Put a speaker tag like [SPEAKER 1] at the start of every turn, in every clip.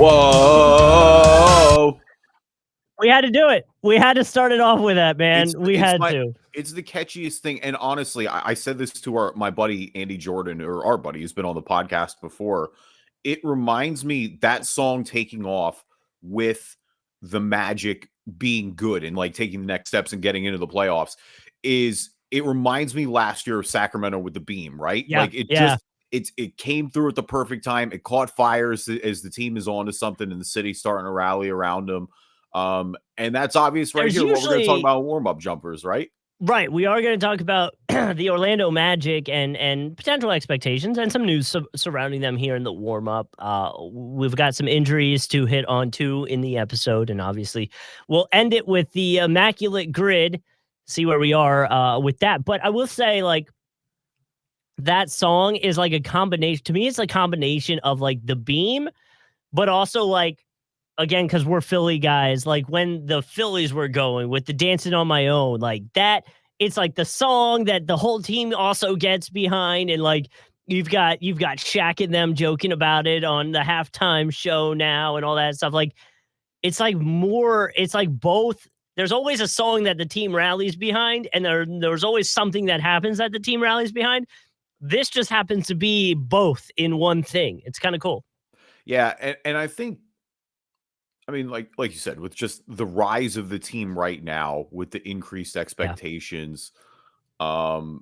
[SPEAKER 1] Whoa!
[SPEAKER 2] We had to do it. We had to start it off with that, man.
[SPEAKER 1] It's the catchiest thing. And honestly, I said this to my buddy Andy Jordan, or our buddy who's been on the podcast before. It reminds me that song taking off with the Magic being good and like taking the next steps and getting into the playoffs it reminds me last year of Sacramento with the Beam, right?
[SPEAKER 2] Yeah,
[SPEAKER 1] like it came through at the perfect time. It caught fire as the team is on to something and the city's starting to rally around them. And that's obvious right here. What we're going to talk about warm-up jumpers, right?
[SPEAKER 2] Right. We are going to talk about the Orlando Magic and potential expectations and some news surrounding them here in the warm-up. We've got some injuries to hit on too in the episode, and obviously we'll end it with the Immaculate Grid, see where we are with that. But I will say, like, that song is like a combination. To me, it's a combination of like the Beam, but also like, again, because we're Philly guys, like when the Phillies were going with the Dancing on My Own, like that, it's like the song that the whole team also gets behind. And like you've got Shaq and them joking about it on the halftime show now and all that stuff. Like it's like both. There's always a song that the team rallies behind, and there's always something that happens that the team rallies behind. This just happens to be both in one thing. It's kind of cool.
[SPEAKER 1] Yeah, and I think, I mean, like you said, with just the rise of the team right now, with the increased expectations, the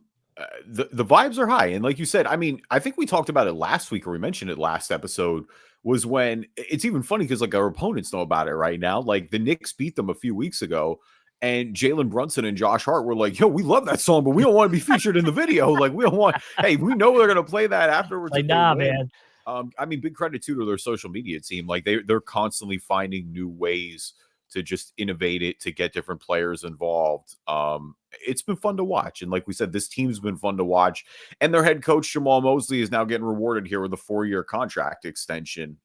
[SPEAKER 1] vibes are high. And like you said, I mean, I think we talked about it last week, or we mentioned it last episode, was when it's even funny because like our opponents know about it right now. Like the Knicks beat them a few weeks ago, and Jalen Brunson and Josh Hart were like, yo, we love that song, but we don't want to be featured in the video. Like, we don't want, hey, we know they're going to play that afterwards.
[SPEAKER 2] Like, nah, man.
[SPEAKER 1] I mean, big credit to their social media team. Like they're constantly finding new ways to just innovate it, to get different players involved. It's been fun to watch. And like we said, this team's been fun to watch. And their head coach, Jamahl Mosley, is now getting rewarded here with a 4-year contract extension.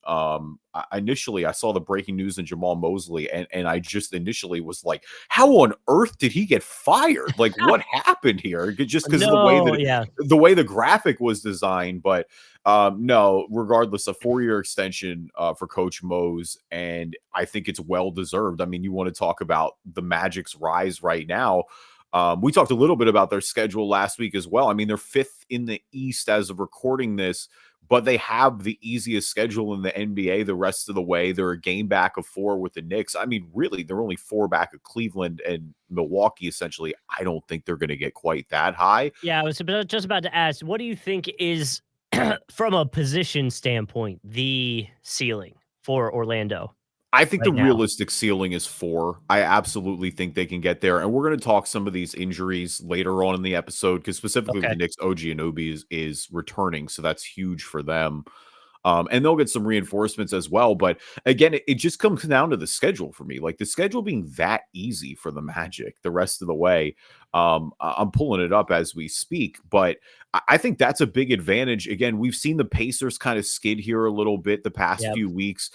[SPEAKER 1] Initially, I saw the breaking news in Jamahl Mosley, and I just initially was like, how on earth did he get fired? Like, what happened here? Just because of the way the graphic was designed. But no, regardless, a 4-year extension for Coach Mose, and I think it's well deserved. I mean, you want to talk about the Magic's rise right now. We talked a little bit about their schedule last week as well. I mean, they're 5th in the East as of recording this, but they have the easiest schedule in the NBA the rest of the way. They're a game back of 4 with the Knicks. I mean, really, they're only 4 back of Cleveland and Milwaukee, essentially. I don't think they're going to get quite that high.
[SPEAKER 2] Yeah, I was just about to ask, what do you think is, from a position standpoint, the ceiling for Orlando?
[SPEAKER 1] I think the realistic ceiling is 4. I absolutely think they can get there. And we're going to talk some of these injuries later on in the episode, because specifically the Knicks, OG Anunoby is returning. So that's huge for them. And they'll get some reinforcements as well. But again, it just comes down to the schedule for me. Like the schedule being that easy for the Magic the rest of the way. I'm pulling it up as we speak, but I think that's a big advantage. Again, we've seen the Pacers kind of skid here a little bit the past few weeks.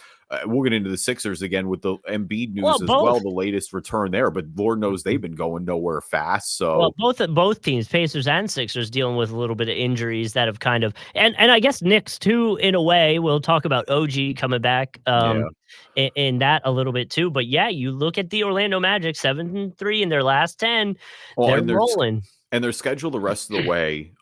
[SPEAKER 1] We'll get into the Sixers again with the Embiid news as well, the latest return there, but Lord knows they've been going nowhere fast. So
[SPEAKER 2] both teams, Pacers and Sixers, dealing with a little bit of injuries that have kind of, and I guess Knicks too, in a way. We'll talk about OG coming back in that a little bit too. But yeah, you look at the Orlando Magic, 7-3 in their last 10. They're rolling.
[SPEAKER 1] And their schedule the rest of the way.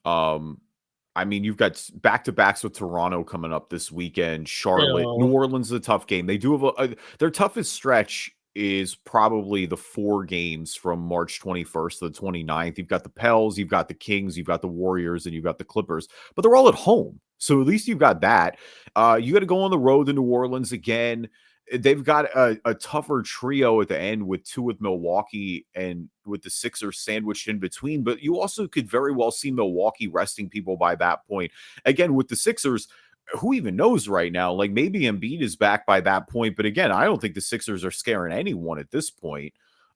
[SPEAKER 1] I mean, you've got back-to-backs with Toronto coming up this weekend, Charlotte, New Orleans is a tough game. They do have their toughest stretch is probably the 4 games from March 21st to the 29th. You've got the Pels, you've got the Kings, you've got the Warriors, and you've got the Clippers, but they're all at home. So at least you've got that. You got to go on the road to New Orleans again. They've got a tougher trio at the end with 2 with Milwaukee and with the Sixers sandwiched in between. But you also could very well see Milwaukee resting people by that point. Again, with the Sixers, who even knows right now? Like maybe Embiid is back by that point. But again, I don't think the Sixers are scaring anyone at this point.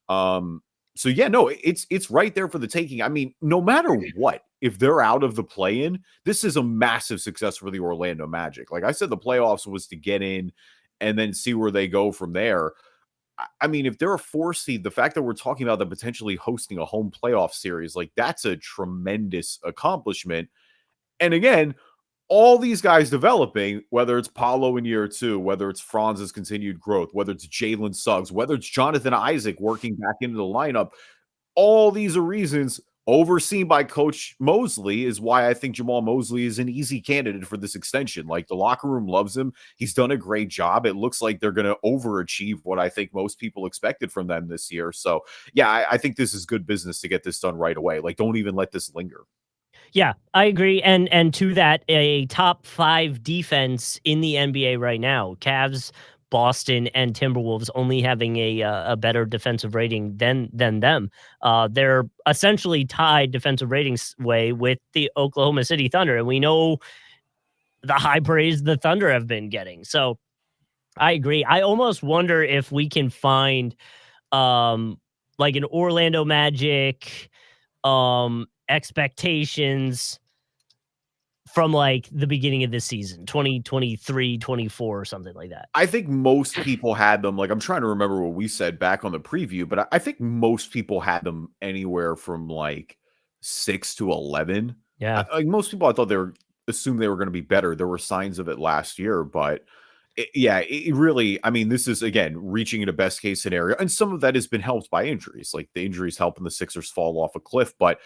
[SPEAKER 1] So yeah, no, it's right there for the taking. I mean, no matter what, if they're out of the play-in, this is a massive success for the Orlando Magic. Like I said, the playoffs was to get in and then see where they go from there. I mean, if they're a 4 seed, the fact that we're talking about them potentially hosting a home playoff series, like that's a tremendous accomplishment. And again, all these guys developing, whether it's Paolo in year 2, whether it's Franz's continued growth, whether it's Jalen Suggs, whether it's Jonathan Isaac working back into the lineup, all these are reasons overseen by Coach Mosley is why I think Jamahl Mosley is an easy candidate for this extension. Like, the locker room loves him. He's done a great job. It looks like they're going to overachieve what I think most people expected from them this year. So, yeah, I think this is good business to get this done right away. Like, don't even let this linger.
[SPEAKER 2] Yeah, I agree. And to that, a top 5 defense in the NBA right now. Cavs, Boston, and Timberwolves only having a better defensive rating than them. They're essentially tied defensive ratings way with the Oklahoma City Thunder, and we know the high praise the Thunder have been getting. So I agree. I almost wonder if we can find like an Orlando Magic expectations from like the beginning of this season, 2023, 24 or something like that.
[SPEAKER 1] I think most people had them, like, I'm trying to remember what we said back on the preview, but I think most people had them anywhere from like 6 to 11.
[SPEAKER 2] Yeah.
[SPEAKER 1] Like, most people, I thought assumed they were going to be better. There were signs of it last year, but it really, I mean, this is, again, reaching in a best case scenario. And some of that has been helped by injuries. Like, the injuries helping the Sixers fall off a cliff. But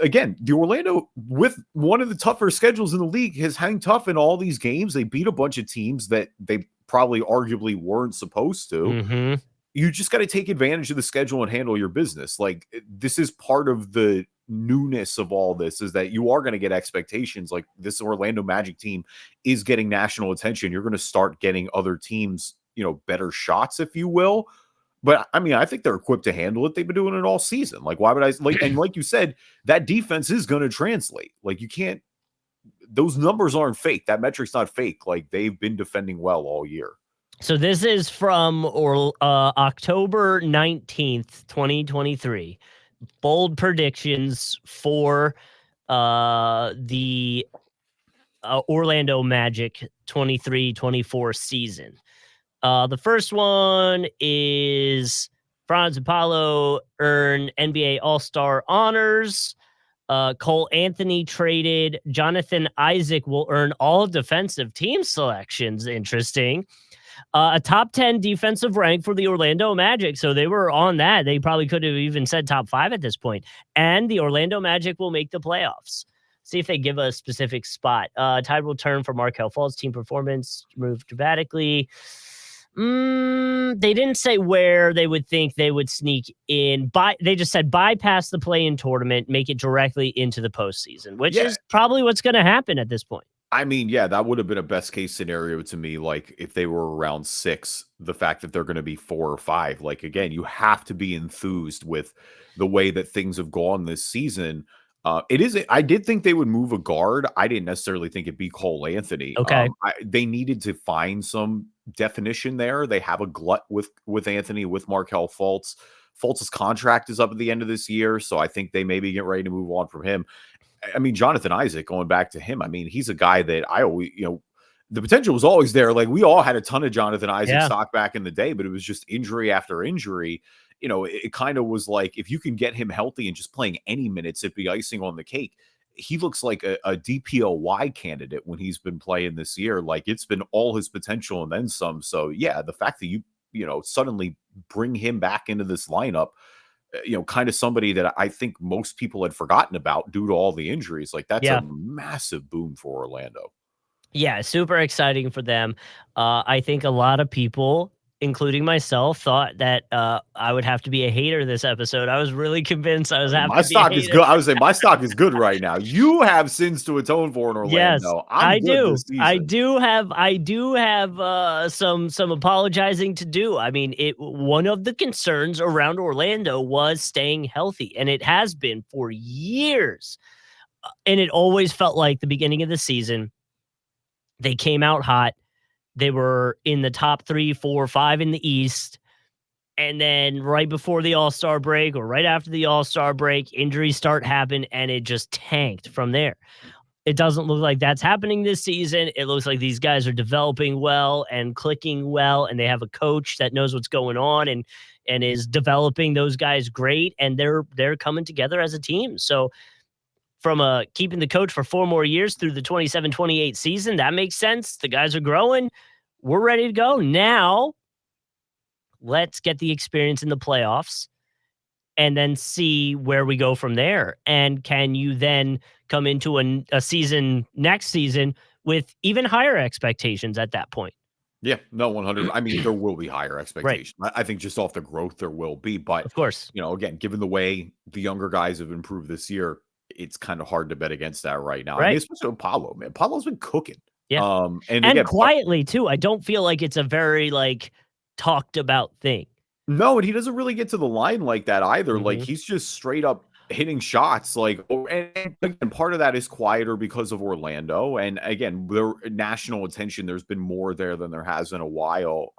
[SPEAKER 1] again, the Orlando, with one of the tougher schedules in the league, has hung tough in all these games. They beat a bunch of teams that they probably arguably weren't supposed to.
[SPEAKER 2] Mm-hmm.
[SPEAKER 1] You just got to take advantage of the schedule and handle your business. Like, this is part of the newness of all this, is that you are going to get expectations. Like, this Orlando Magic team is getting national attention. You're going to start getting other teams, better shots, if you will. But I mean, I think they're equipped to handle it. They've been doing it all season. Like, why would I and like you said, that defense is going to translate. Like, you can't, those numbers aren't fake. That metric's not fake. Like, they've been defending well all year.
[SPEAKER 2] So this is from October 19th, 2023. Bold predictions for the Orlando Magic 23-24 season. The first one is Franz and Paolo earn NBA All-Star honors. Cole Anthony traded. Jonathan Isaac will earn all defensive team selections. Interesting. A top 10 defensive rank for the Orlando Magic. So they were on that. They probably could have even said top 5 at this point. And the Orlando Magic will make the playoffs. See if they give a specific spot. Tide will turn for Markelle Fultz. Team performance moved dramatically. They didn't say where they would think they would sneak in. They just said bypass the play-in tournament, make it directly into the postseason, which is probably what's going to happen at this point.
[SPEAKER 1] I mean, yeah, that would have been a best case scenario to me. Like, if they were around 6, the fact that they're going to be 4 or 5, like, again, you have to be enthused with the way that things have gone this season. I did think they would move a guard. I didn't necessarily think it'd be Cole Anthony.
[SPEAKER 2] Okay.
[SPEAKER 1] They needed to find some definition there. They have a glut with Anthony, with Markelle Fultz. Fultz's contract is up at the end of this year, so I think they maybe get ready to move on from him. I mean, Jonathan Isaac, going back to him, I mean, he's a guy that I always, the potential was always there. Like, we all had a ton of Jonathan Isaac stock back in the day, but it was just injury after injury. It kind of was like, if you can get him healthy and just playing any minutes, it'd be icing on the cake. He looks like a DPOY candidate when he's been playing this year. Like, it's been all his potential and then some. So, yeah, the fact that you suddenly bring him back into this lineup, kind of somebody that I think most people had forgotten about due to all the injuries. Like, that's a massive boom for Orlando.
[SPEAKER 2] Yeah, super exciting for them. I think a lot of people, including myself, thought that I would have to be a hater this episode. I was really convinced I was having
[SPEAKER 1] my stock is good. I would say my stock is good right now. You have sins to atone for in Orlando.
[SPEAKER 2] Yes, I do.
[SPEAKER 1] I
[SPEAKER 2] do have some apologizing to do. I mean, one of the concerns around Orlando was staying healthy, and it has been for years. And it always felt like the beginning of the season, they came out hot. They were in the top 3, 4, 5 in the East. And then right before the All-Star break or right after the All-Star break, injuries start happening, and it just tanked from there. It doesn't look like that's happening this season. It looks like these guys are developing well and clicking well, and they have a coach that knows what's going on and is developing those guys great, and they're coming together as a team. So from keeping the coach for 4 more years through the 27-28 season. That makes sense. The guys are growing. We're ready to go. Now, let's get the experience in the playoffs and then see where we go from there. And can you then come into a season next season with even higher expectations at that point?
[SPEAKER 1] Yeah, no, 100. I mean, there will be higher expectations. Right. I think just off the growth, there will be. But,
[SPEAKER 2] of course,
[SPEAKER 1] again, given the way the younger guys have improved this year, it's kind of hard to bet against that right now.
[SPEAKER 2] Right.
[SPEAKER 1] I mean, especially with Paolo, man. Paolo's been cooking.
[SPEAKER 2] Yeah.
[SPEAKER 1] And again,
[SPEAKER 2] quietly, too. I don't feel like it's a very, talked about thing.
[SPEAKER 1] No, and he doesn't really get to the line like that either. Like,
[SPEAKER 2] Mm-hmm.
[SPEAKER 1] he's just straight up hitting shots. And again, part of that is quieter because of Orlando. And again, their national attention, there's been more there than there has in a while.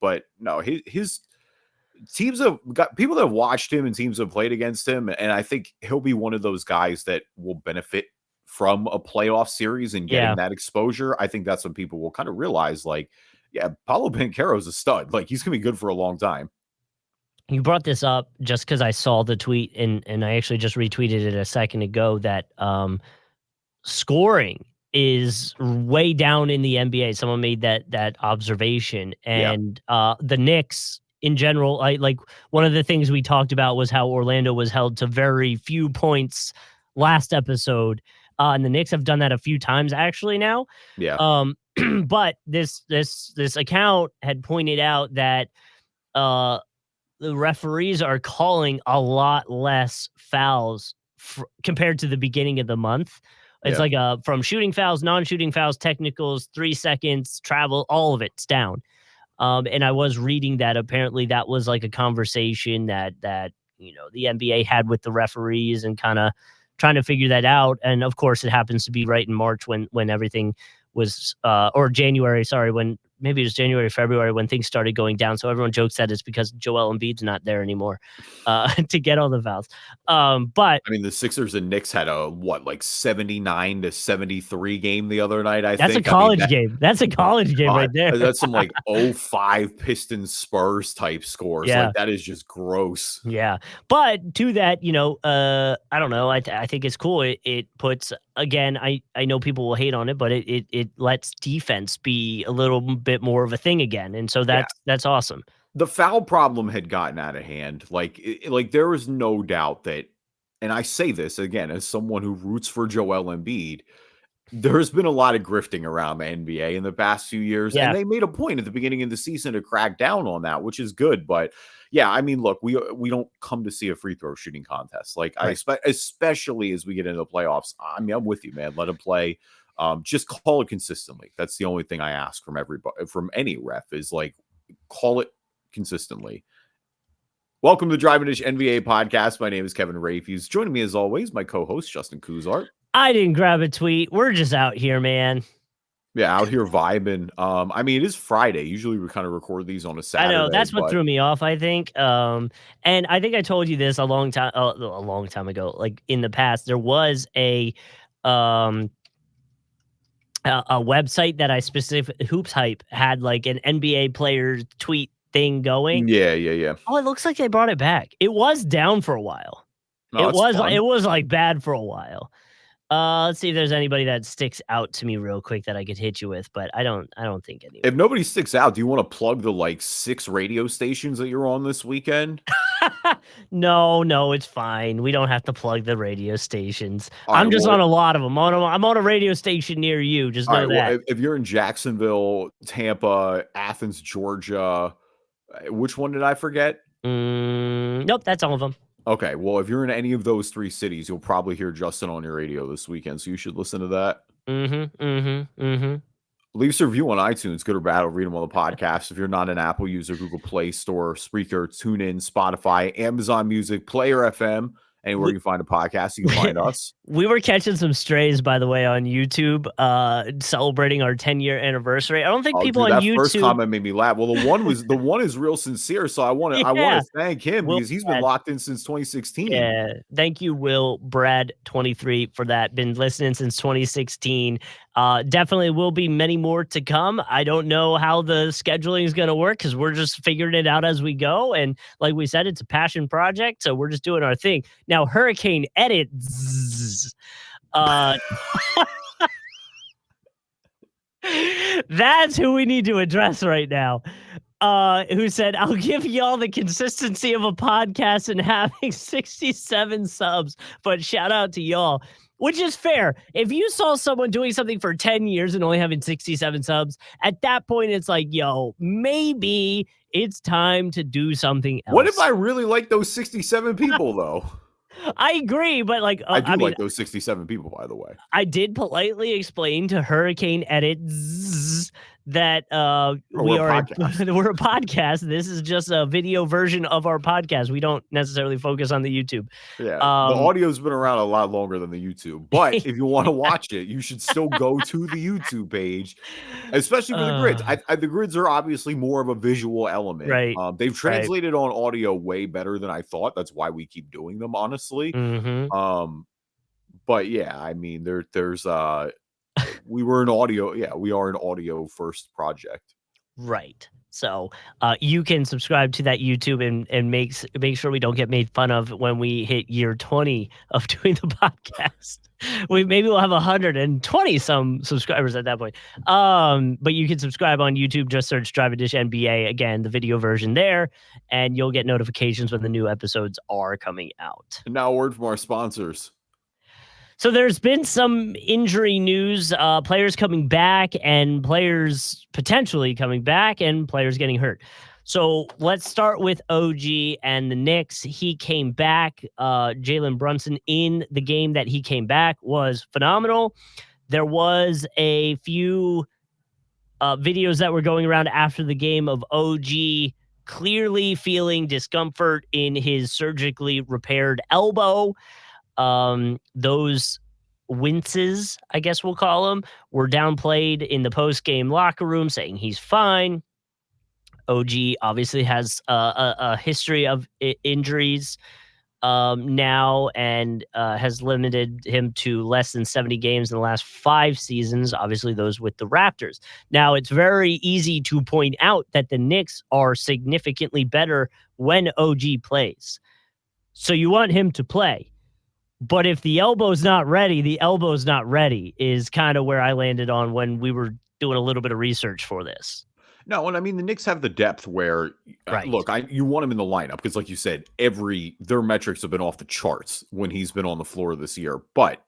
[SPEAKER 1] But no, his teams have got people that have watched him and teams have played against him. And I think he'll be one of those guys that will benefit from a playoff series and getting that exposure. I think that's when people will kind of realize, yeah, Paolo Banchero's a stud. Like, he's going to be good for a long time.
[SPEAKER 2] You brought this up just because I saw the tweet, and I actually just retweeted it a second ago, that scoring is way down in the NBA. Someone made that observation. And the Knicks in general, one of the things we talked about was how Orlando was held to very few points last episode. And the Knicks have done that a few times actually now.
[SPEAKER 1] Yeah.
[SPEAKER 2] But this account had pointed out that the referees are calling a lot less fouls compared to the beginning of the month. It's from shooting fouls, non-shooting fouls, technicals, 3 seconds, travel, all of it's down. And I was reading that apparently that was like a conversation that the NBA had with the referees and kind of trying to figure that out. And of course, it happens to be right in March when everything was, or January, sorry, when maybe it was January, February, when things started going down. So everyone jokes that it's because Joel Embiid's not there anymore to get all the fouls. But
[SPEAKER 1] I mean, the Sixers and Knicks had a 79-73 game the other night.
[SPEAKER 2] That's a college game. That's a college game right there.
[SPEAKER 1] That's some 05 Pistons Spurs type scores.
[SPEAKER 2] Yeah.
[SPEAKER 1] Like, that is just gross.
[SPEAKER 2] Yeah. But to that, I don't know. I think it's cool. It puts, again, I know people will hate on it, but it lets defense be a little bit more of a thing again. And so that's awesome.
[SPEAKER 1] The foul problem had gotten out of hand. Like there was no doubt that, and I say this again as someone who roots for Joel Embiid, there's been a lot of grifting around the NBA in the past few years. Yeah. And they made a point at the beginning of the season to crack down on that, which is good. But yeah, I mean, look, we don't come to see a free throw shooting contest. Like, right. I expect, especially as we get into the playoffs. I mean, I'm with you, man. Let them play. Just call it consistently. That's the only thing I ask from everybody, from any ref, is call it consistently. Welcome to the Driving Dish NBA podcast. My name is Kevin Rafuse. Joining me as always, my co-host Justin Cousart.
[SPEAKER 2] I didn't grab a tweet. We're just out here, man.
[SPEAKER 1] Yeah, out here vibing. I mean, it is Friday. Usually we kind of record these on a Saturday.
[SPEAKER 2] I know, that's what threw me off, I think. And I think I told you this a long time ago. Like, in the past, there was a website that I Hoops Hype had like an NBA player tweet thing going.
[SPEAKER 1] Yeah.
[SPEAKER 2] Oh, it looks like they brought it back. It was down for a while. It was like bad for a while. Let's see if there's anybody that sticks out to me real quick that I could hit you with, but I don't think any.
[SPEAKER 1] If nobody sticks out, do you want to plug the 6 radio stations that you're on this weekend?
[SPEAKER 2] No, it's fine. We don't have to plug the radio stations. I'm just on a lot of them. I'm on a radio station near you. Just know that.
[SPEAKER 1] Well, if you're in Jacksonville, Tampa, Athens, Georgia, which one did I forget?
[SPEAKER 2] Nope, that's all of them.
[SPEAKER 1] Okay, well, if you're in any of those 3 cities, you'll probably hear Justin on your radio this weekend, so you should listen to that. Leave us a review on iTunes, good or bad. I'll read them on the podcast. If you're not an Apple user, Google Play Store, Spreaker, TuneIn, Spotify, Amazon Music, Player FM, anywhere you find a podcast, you can find us.
[SPEAKER 2] We were catching some strays, by the way, on YouTube, celebrating our 10-year anniversary. I don't think people on YouTube. That
[SPEAKER 1] first comment made me laugh. Well, the one is real sincere, so I want to thank him because he's been locked in since 2016.
[SPEAKER 2] Yeah, thank you, Will Brad 23 for that. Been listening since 2016. Definitely will be many more to come. I don't know how the scheduling is going to work because we're just figuring it out as we go. And like we said, it's a passion project, so we're just doing our thing. Now, Hurricane edits. That's who we need to address right now. Who said, I'll give y'all the consistency of a podcast and having 67 subs, but shout out to y'all, which is fair. If you saw someone doing something for 10 years and only having 67 subs, at that point, it's like, yo, maybe it's time to do something else.
[SPEAKER 1] What if I really like those 67 people, though?
[SPEAKER 2] I agree, but like,
[SPEAKER 1] I do like those 67 people, by the way.
[SPEAKER 2] I did politely explain to Hurricane Edits that we're a podcast. This is just a video version of our podcast. We don't necessarily focus on the YouTube.
[SPEAKER 1] Yeah, the audio's been around a lot longer than the YouTube. But if you want to watch it, you should still go to the YouTube page, especially for the grids. The grids are obviously more of a visual element.
[SPEAKER 2] Right.
[SPEAKER 1] They've translated on audio way better than I thought. That's why we keep doing them, honestly.
[SPEAKER 2] Mm-hmm.
[SPEAKER 1] But yeah, I mean, there's we were an audio. Yeah, we are an audio first project.
[SPEAKER 2] Right. So you can subscribe to that YouTube and make sure we don't get made fun of when we hit year 20 of doing the podcast. Maybe we'll have 120 some subscribers at that point. But you can subscribe on YouTube. Just search Drive Edition NBA, again, the video version there, and you'll get notifications when the new episodes are coming out.
[SPEAKER 1] And now a word from our sponsors.
[SPEAKER 2] So there's been some injury news, players coming back and players potentially coming back and players getting hurt. So let's start with OG and the Knicks. He came back. Jalen Brunson in the game that he came back was phenomenal. There was a few videos that were going around after the game of OG clearly feeling discomfort in his surgically repaired elbow. Those winces, I guess we'll call them, were downplayed in the post-game locker room, saying he's fine. OG obviously has a history of injuries now and has limited him to less than 70 games in the last 5 seasons, obviously those with the Raptors. Now, it's very easy to point out that the Knicks are significantly better when OG plays. So you want him to play. But if the elbow's not ready, the elbow's not ready is kind of where I landed on when we were doing a little bit of research for this.
[SPEAKER 1] No, and I mean, the Knicks have the depth where, look, you want him in the lineup because, like you said, their metrics have been off the charts when he's been on the floor this year. But,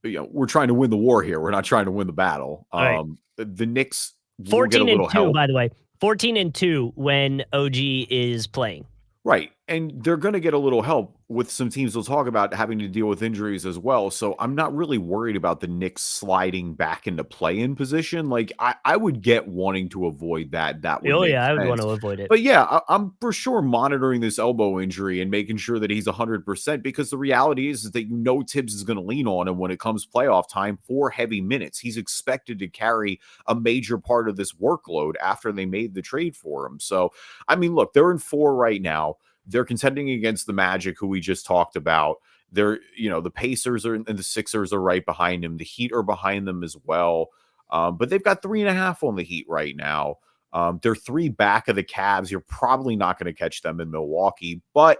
[SPEAKER 1] we're trying to win the war here. We're not trying to win the battle. Right. The Knicks
[SPEAKER 2] 14-2, by the way. 14-2 when OG is playing.
[SPEAKER 1] Right. And they're going to get a little help with some teams we'll talk about having to deal with injuries as well. So I'm not really worried about the Knicks sliding back into play-in position. Like, I would get wanting to avoid that. That would make sense.
[SPEAKER 2] I would want to avoid it.
[SPEAKER 1] But yeah, I'm for sure monitoring this elbow injury and making sure that he's 100% because the reality is that Tibbs is going to lean on him when it comes playoff time for heavy minutes. He's expected to carry a major part of this workload after they made the trade for him. So, I mean, look, they're in 4 right now. They're contending against the Magic, who we just talked about. They're, the Pacers and the Sixers are right behind them. The Heat are behind them as well. But they've got 3.5 on the Heat right now. They're 3 back of the Cavs. You're probably not going to catch them in Milwaukee, but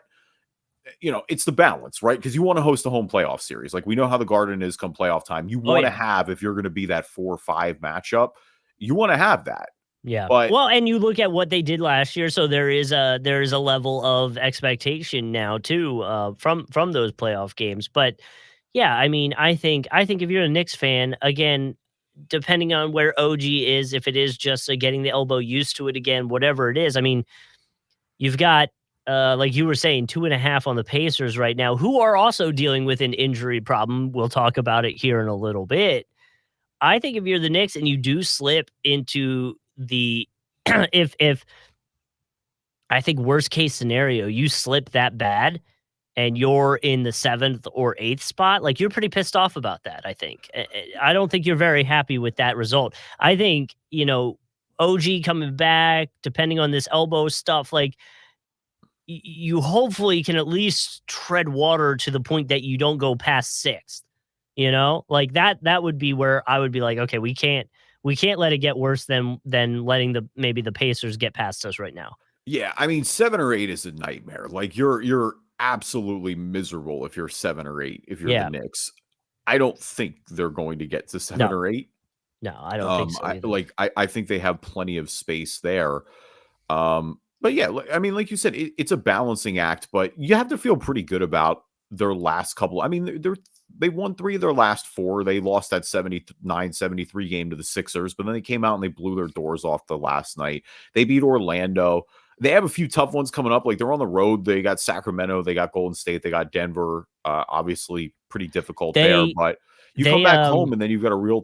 [SPEAKER 1] it's the balance, right? Because you want to host a home playoff series. Like, we know how the Garden is come playoff time. You want to have, if you're going to be that 4-5 matchup, you want to have that.
[SPEAKER 2] Yeah. Well, and you look at what they did last year, so there is a level of expectation now too from those playoff games. But yeah, I mean, I think if you're a Knicks fan, again, depending on where OG is, if it is just getting the elbow used to it again, whatever it is, I mean, you've got like you were saying, 2.5 on the Pacers right now, who are also dealing with an injury problem. We'll talk about it here in a little bit. I think if you're the Knicks and you do slip into the if I think worst case scenario, you slip that bad and you're in the 7th or 8th spot, like, you're pretty pissed off about that. I don't think you're very happy with that result. I think, OG coming back, depending on this elbow stuff, like, you hopefully can at least tread water to the point that you don't go past 6th. You know, like that would be where I would be like, okay, we can't let it get worse than letting maybe the Pacers get past us right now.
[SPEAKER 1] Yeah, I mean 7 or 8 is a nightmare. Like you're absolutely miserable if you're 7 or 8 if you're the
[SPEAKER 2] Yeah.
[SPEAKER 1] Knicks. I don't think they're going to get to 7
[SPEAKER 2] No.
[SPEAKER 1] or 8.
[SPEAKER 2] No, I don't think so either.
[SPEAKER 1] I think they have plenty of space there. But yeah, I mean, like you said, it's a balancing act, but you have to feel pretty good about their last couple. I mean, they won 3 of their last 4. They lost that 79-73 game to the Sixers, but then they came out and they blew their doors off the last night. They beat Orlando. They have a few tough ones coming up. Like they're on the road. They got Sacramento. They got Golden State. They got Denver. Obviously, pretty difficult there.
[SPEAKER 2] They
[SPEAKER 1] But you come
[SPEAKER 2] they
[SPEAKER 1] back home and then you've got a real,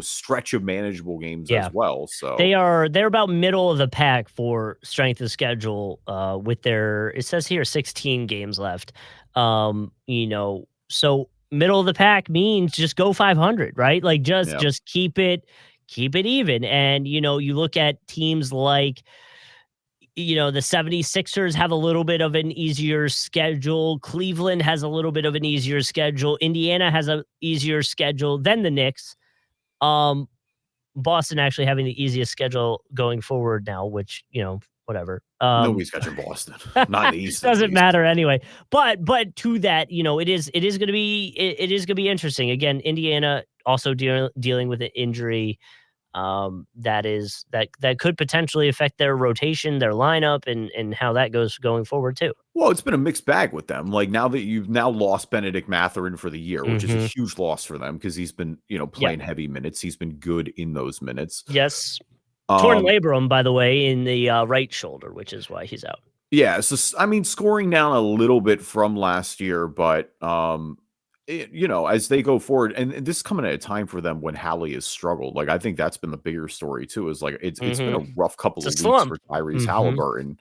[SPEAKER 1] stretch of manageable games
[SPEAKER 2] yeah.
[SPEAKER 1] as well. So
[SPEAKER 2] They're about middle of the pack for strength of schedule, with it says here 16 games left. So middle of the pack means just go 500, right? Like
[SPEAKER 1] yeah,
[SPEAKER 2] just keep it even. And you look at teams like the 76ers have a little bit of an easier schedule. Cleveland has a little bit of an easier schedule. Indiana has a easier schedule than the Knicks. Um, Boston actually having the easiest schedule going forward now, which, whatever.
[SPEAKER 1] nobody's catching Boston, not in the East at
[SPEAKER 2] Doesn't
[SPEAKER 1] least.
[SPEAKER 2] matter anyway. But to that, it is gonna be interesting. Again, Indiana also dealing with an injury that could potentially affect their rotation, their lineup, and how that goes going forward too.
[SPEAKER 1] Well, it's been a mixed bag with them. Like now that you've now lost Benedict Mathurin for the year, which is a
[SPEAKER 2] Mm-hmm.
[SPEAKER 1] huge loss for them because he's been,
[SPEAKER 2] Yeah.
[SPEAKER 1] playing heavy minutes. He's been good in those minutes.
[SPEAKER 2] Yes. Torn
[SPEAKER 1] Um,
[SPEAKER 2] labrum, by the way, in the right shoulder, which is why he's out.
[SPEAKER 1] yeah, so I mean, scoring down a little bit from last year, but as they go forward, and this is coming at a time for them when Hallie has struggled. Like I think that's been the bigger story too. Is like it's been
[SPEAKER 2] Mm-hmm.
[SPEAKER 1] a rough couple
[SPEAKER 2] It's a
[SPEAKER 1] of weeks
[SPEAKER 2] slump.
[SPEAKER 1] for Tyrese
[SPEAKER 2] Mm-hmm.
[SPEAKER 1] Halliburton.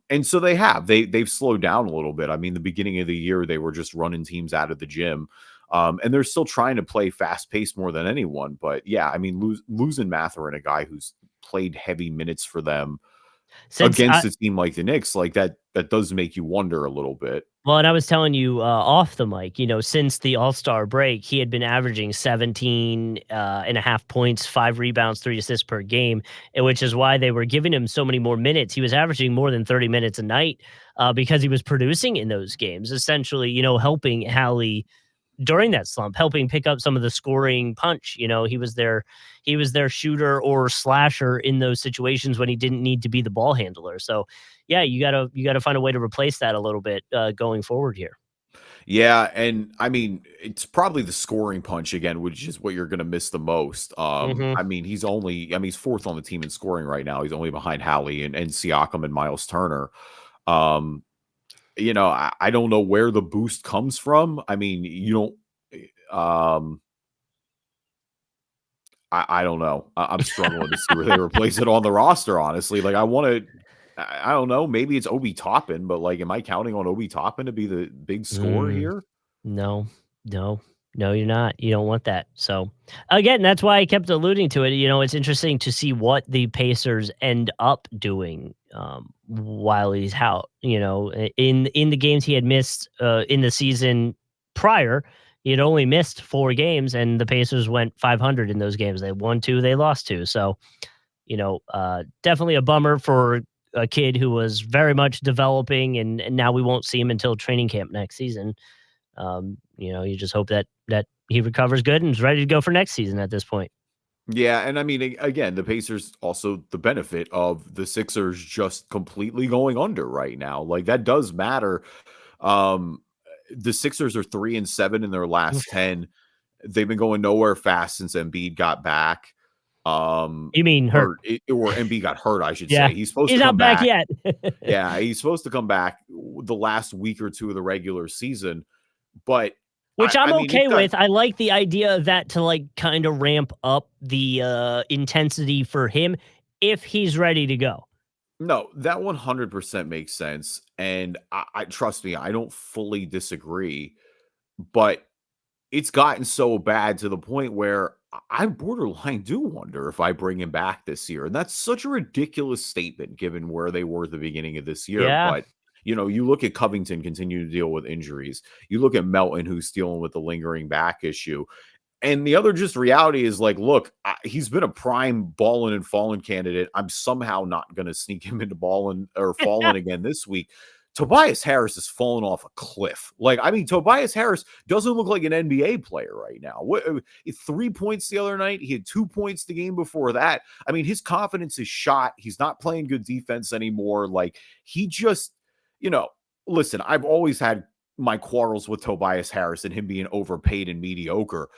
[SPEAKER 1] And so they've slowed down a little bit. I mean, the beginning of the year they were just running teams out of the gym. And they're still trying to play fast paced more than anyone. But yeah, I mean, losing Mathurin, a guy who's played heavy minutes for them
[SPEAKER 2] Since
[SPEAKER 1] against a team like the Knicks, like that does make you wonder a little bit.
[SPEAKER 2] Well, and I was telling you off the mic, since the All-Star break, he had been averaging 17 and a half points, 5 rebounds, 3 assists per game, which is why they were giving him so many more minutes. He was averaging more than 30 minutes a night because he was producing in those games, essentially, helping Hallie during that slump, helping pick up some of the scoring punch. He was their shooter or slasher in those situations when he didn't need to be the ball handler. So yeah, you gotta find a way to replace that a little bit going forward here.
[SPEAKER 1] Yeah, and I mean, it's probably the scoring punch again, which is what you're going to miss the most.
[SPEAKER 2] Hmm.
[SPEAKER 1] I mean, he's fourth on the team in scoring right now. He's only behind Hallie and Siakam and Miles Turner. Um, I don't know where the boost comes from. I mean, you don't. I don't know. I'm struggling to see where they replace it on the roster. Honestly, like I want to. I don't know. Maybe it's Obi Toppin, but like, am I counting on Obi Toppin to be the big scorer
[SPEAKER 2] Mm,
[SPEAKER 1] here?
[SPEAKER 2] no, no, no, you're not. You don't want that. So again, that's why I kept alluding to it. It's interesting to see what the Pacers end up doing while he's out. In the games he had missed in the season prior, he had only missed 4 games, and the Pacers went 500 in those games. They won 2, they lost 2. So definitely a bummer for a kid who was very much developing, and now we won't see him until training camp next season. You just hope that he recovers good and is ready to go for next season at this point.
[SPEAKER 1] Yeah, and I mean, again, the Pacers also the benefit of the Sixers just completely going under right now. Like that does matter. Um, the Sixers are 3-7 in their last 10. They've been going nowhere fast since Embiid got back.
[SPEAKER 2] You mean hurt?
[SPEAKER 1] Or Embiid got hurt, I should
[SPEAKER 2] Yeah,
[SPEAKER 1] say. He's supposed
[SPEAKER 2] he's
[SPEAKER 1] to
[SPEAKER 2] not
[SPEAKER 1] come
[SPEAKER 2] back
[SPEAKER 1] back.
[SPEAKER 2] yet.
[SPEAKER 1] Yeah, he's supposed to come back the last week or two of the regular season. But
[SPEAKER 2] Which
[SPEAKER 1] I
[SPEAKER 2] I'm
[SPEAKER 1] mean,
[SPEAKER 2] okay with. I like the idea of that to like kind of ramp up the intensity for him if he's ready to go.
[SPEAKER 1] no, that 100% makes sense. And I trust me, I don't fully disagree, but it's gotten so bad to the point where I borderline do wonder if I bring him back this year. And that's such a ridiculous statement given where they were at the beginning of this year.
[SPEAKER 2] Yeah.
[SPEAKER 1] But, You look at Covington continue to deal with injuries. You look at Melton, who's dealing with the lingering back issue. And the other just reality is like, look, he's been a prime Ballin and Fallin candidate. I'm somehow not going to sneak him into Ballin or Fallin again this week. Tobias Harris has fallen off a cliff. Like, I mean, Tobias Harris doesn't look like an NBA player right now. 3 points the other night. He had 2 points the game before that. I mean, his confidence is shot. He's not playing good defense anymore. Like, he just, listen, I've always had my quarrels with Tobias Harris and him being overpaid and mediocre.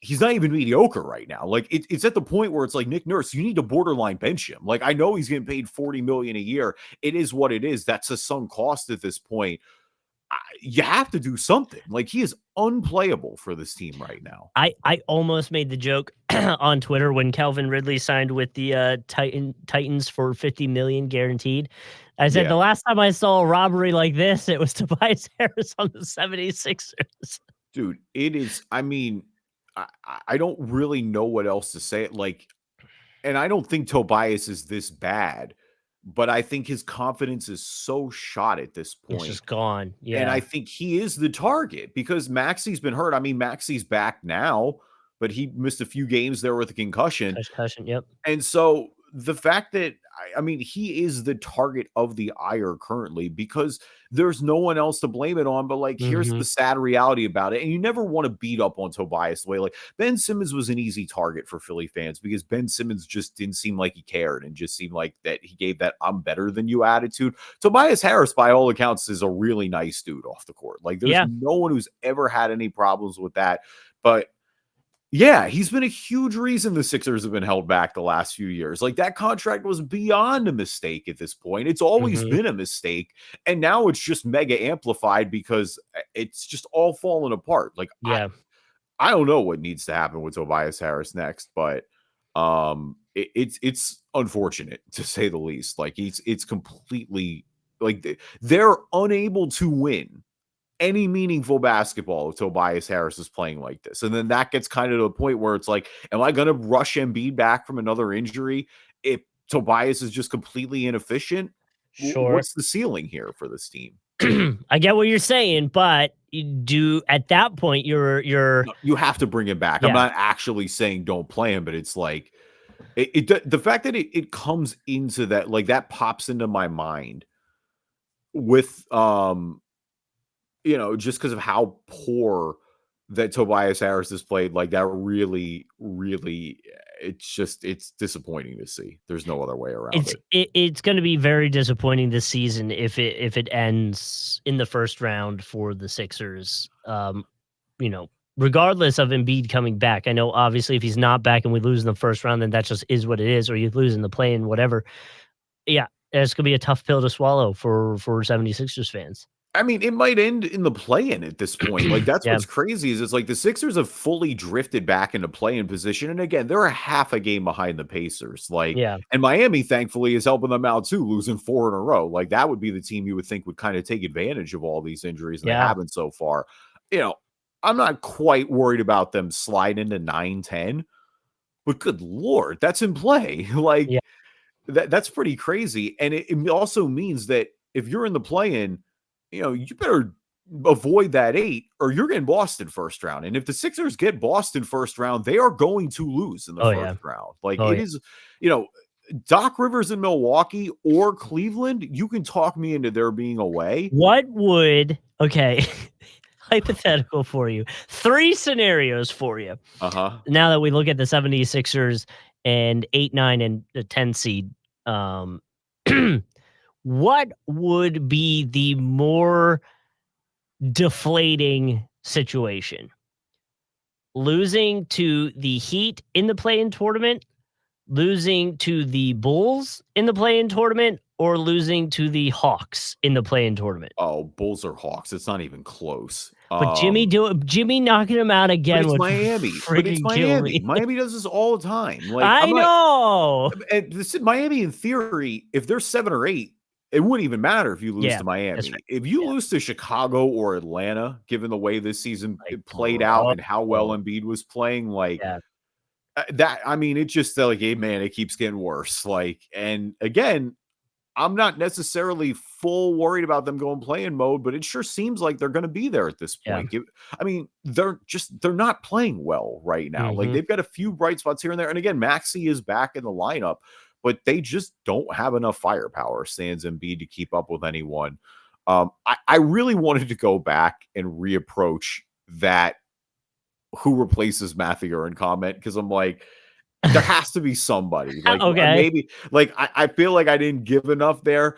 [SPEAKER 1] He's not even mediocre right now. Like it's at the point where it's like, Nick Nurse, you need to borderline bench him. Like, I know he's getting paid $40 million a year. It is what it is. That's a sunk cost at this point. You have to do something. Like, he is unplayable for this team right now.
[SPEAKER 2] I almost made the joke on Twitter when Calvin Ridley signed with the Titans for $50 million guaranteed. I said, the last time I saw a robbery like this, it was Tobias Harris on the 76ers.
[SPEAKER 1] Dude, it is. I mean, I don't really know what else to say. Like, and I don't think Tobias is this bad, but I think his confidence is so shot at this point.
[SPEAKER 2] It's just gone. Yeah.
[SPEAKER 1] And I think he is the target because Maxi's been hurt. I mean, Maxi's back now, but he missed a few games there with a concussion.
[SPEAKER 2] Yep.
[SPEAKER 1] And so the fact that, I mean, he is the target of the ire currently because there's no one else to blame it on. But like, here's the sad reality about it. And you never want to beat up on Tobias the way, like, Ben Simmons was an easy target for Philly fans because Ben Simmons just didn't seem like he cared and just seemed like that he gave that "I'm better than you" attitude. Tobias Harris, by all accounts, is a really nice dude off the court. Like, there's no one who's ever had any problems with that. But yeah, he's been a huge reason the Sixers have been held back the last few years. Like, that contract was beyond a mistake at this point. It's always been a mistake. And now it's just mega amplified because it's just all falling apart. Like, I don't know what needs to happen with Tobias Harris next, but it's unfortunate to say the least. Like, it's completely like they're unable to win any meaningful basketball if Tobias Harris is playing like this. And then that gets kind of to the point where it's like, am I going to rush Embiid back from another injury if Tobias is just completely inefficient?
[SPEAKER 2] Sure.
[SPEAKER 1] What's the ceiling here for this team?
[SPEAKER 2] I get what you're saying, but you do at that point,
[SPEAKER 1] you have to bring him back. I'm not actually saying don't play him, but it's like the fact that it comes into that, like, that pops into my mind with, just because of how poor that Tobias Harris has played, like, that really, really, it's disappointing to see. There's no other way around it.
[SPEAKER 2] It's going to be very disappointing this season if it ends in the first round for the Sixers. Regardless of Embiid coming back. I know obviously if he's not back and we lose in the first round, then that just is what it is, or you lose in the play-in, whatever. Yeah, it's going to be a tough pill to swallow for 76ers fans.
[SPEAKER 1] I mean, it might end in the play-in at this point. Like, that's what's crazy is it's like the Sixers have fully drifted back into play-in position. And again, they're a half a game behind the Pacers. Like, and Miami, thankfully, is helping them out too, losing 4 in a row. Like, that would be the team you would think would kind of take advantage of all these injuries. And they haven't so far. I'm not quite worried about them sliding into 9-10, but good Lord, that's in play. Like, that's pretty crazy. And it also means that if you're in the play-in, you better avoid that 8 or you're getting Boston first round. And if the Sixers get Boston first round, they are going to lose in the first round. Like, is, Doc Rivers in Milwaukee or Cleveland, you can talk me into there being away.
[SPEAKER 2] Hypothetical for you. 3 scenarios for you. Now that we look at the 76ers and 8, 9, and the 10 seed, what would be the more deflating situation? Losing to the Heat in the play-in tournament, losing to the Bulls in the play-in tournament, or losing to the Hawks in the play-in tournament?
[SPEAKER 1] Oh, Bulls or Hawks. It's not even close.
[SPEAKER 2] But Jimmy knocking him out again.
[SPEAKER 1] But it's Miami. But it's Miami. Miami does this all the time. Like,
[SPEAKER 2] I know.
[SPEAKER 1] Miami, in theory, if they're 7 or 8, it wouldn't even matter if you lose to Miami.
[SPEAKER 2] Right.
[SPEAKER 1] If you lose to Chicago or Atlanta, given the way this season played out and how well Embiid was playing, like that, I mean, it just like, hey, man, it keeps getting worse. Like, and again, I'm not necessarily full worried about them going play-in mode, but it sure seems like they're going to be there at this point. I mean, they're not playing well right now. Like they've got a few bright spots here and there. And again, Maxey is back in the lineup, but they just don't have enough firepower, sans Embiid, to keep up with anyone. I really wanted to go back and reapproach that who replaces Mathurin comment, because I'm like, there has to be somebody. Like, maybe, like, I feel like I didn't give enough there.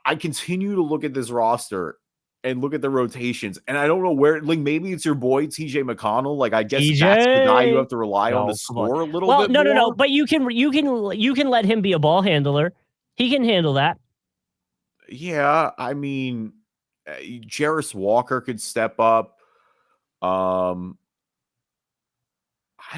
[SPEAKER 1] I continue to look at this roster and look at the rotations, and I don't know where. Like, maybe it's your boy TJ McConnell. Like, I guess that's the guy you have to rely on to score a little bit.
[SPEAKER 2] Well, no. But you can let him be a ball handler. He can handle that.
[SPEAKER 1] Yeah, I mean, Jarris Walker could step up. I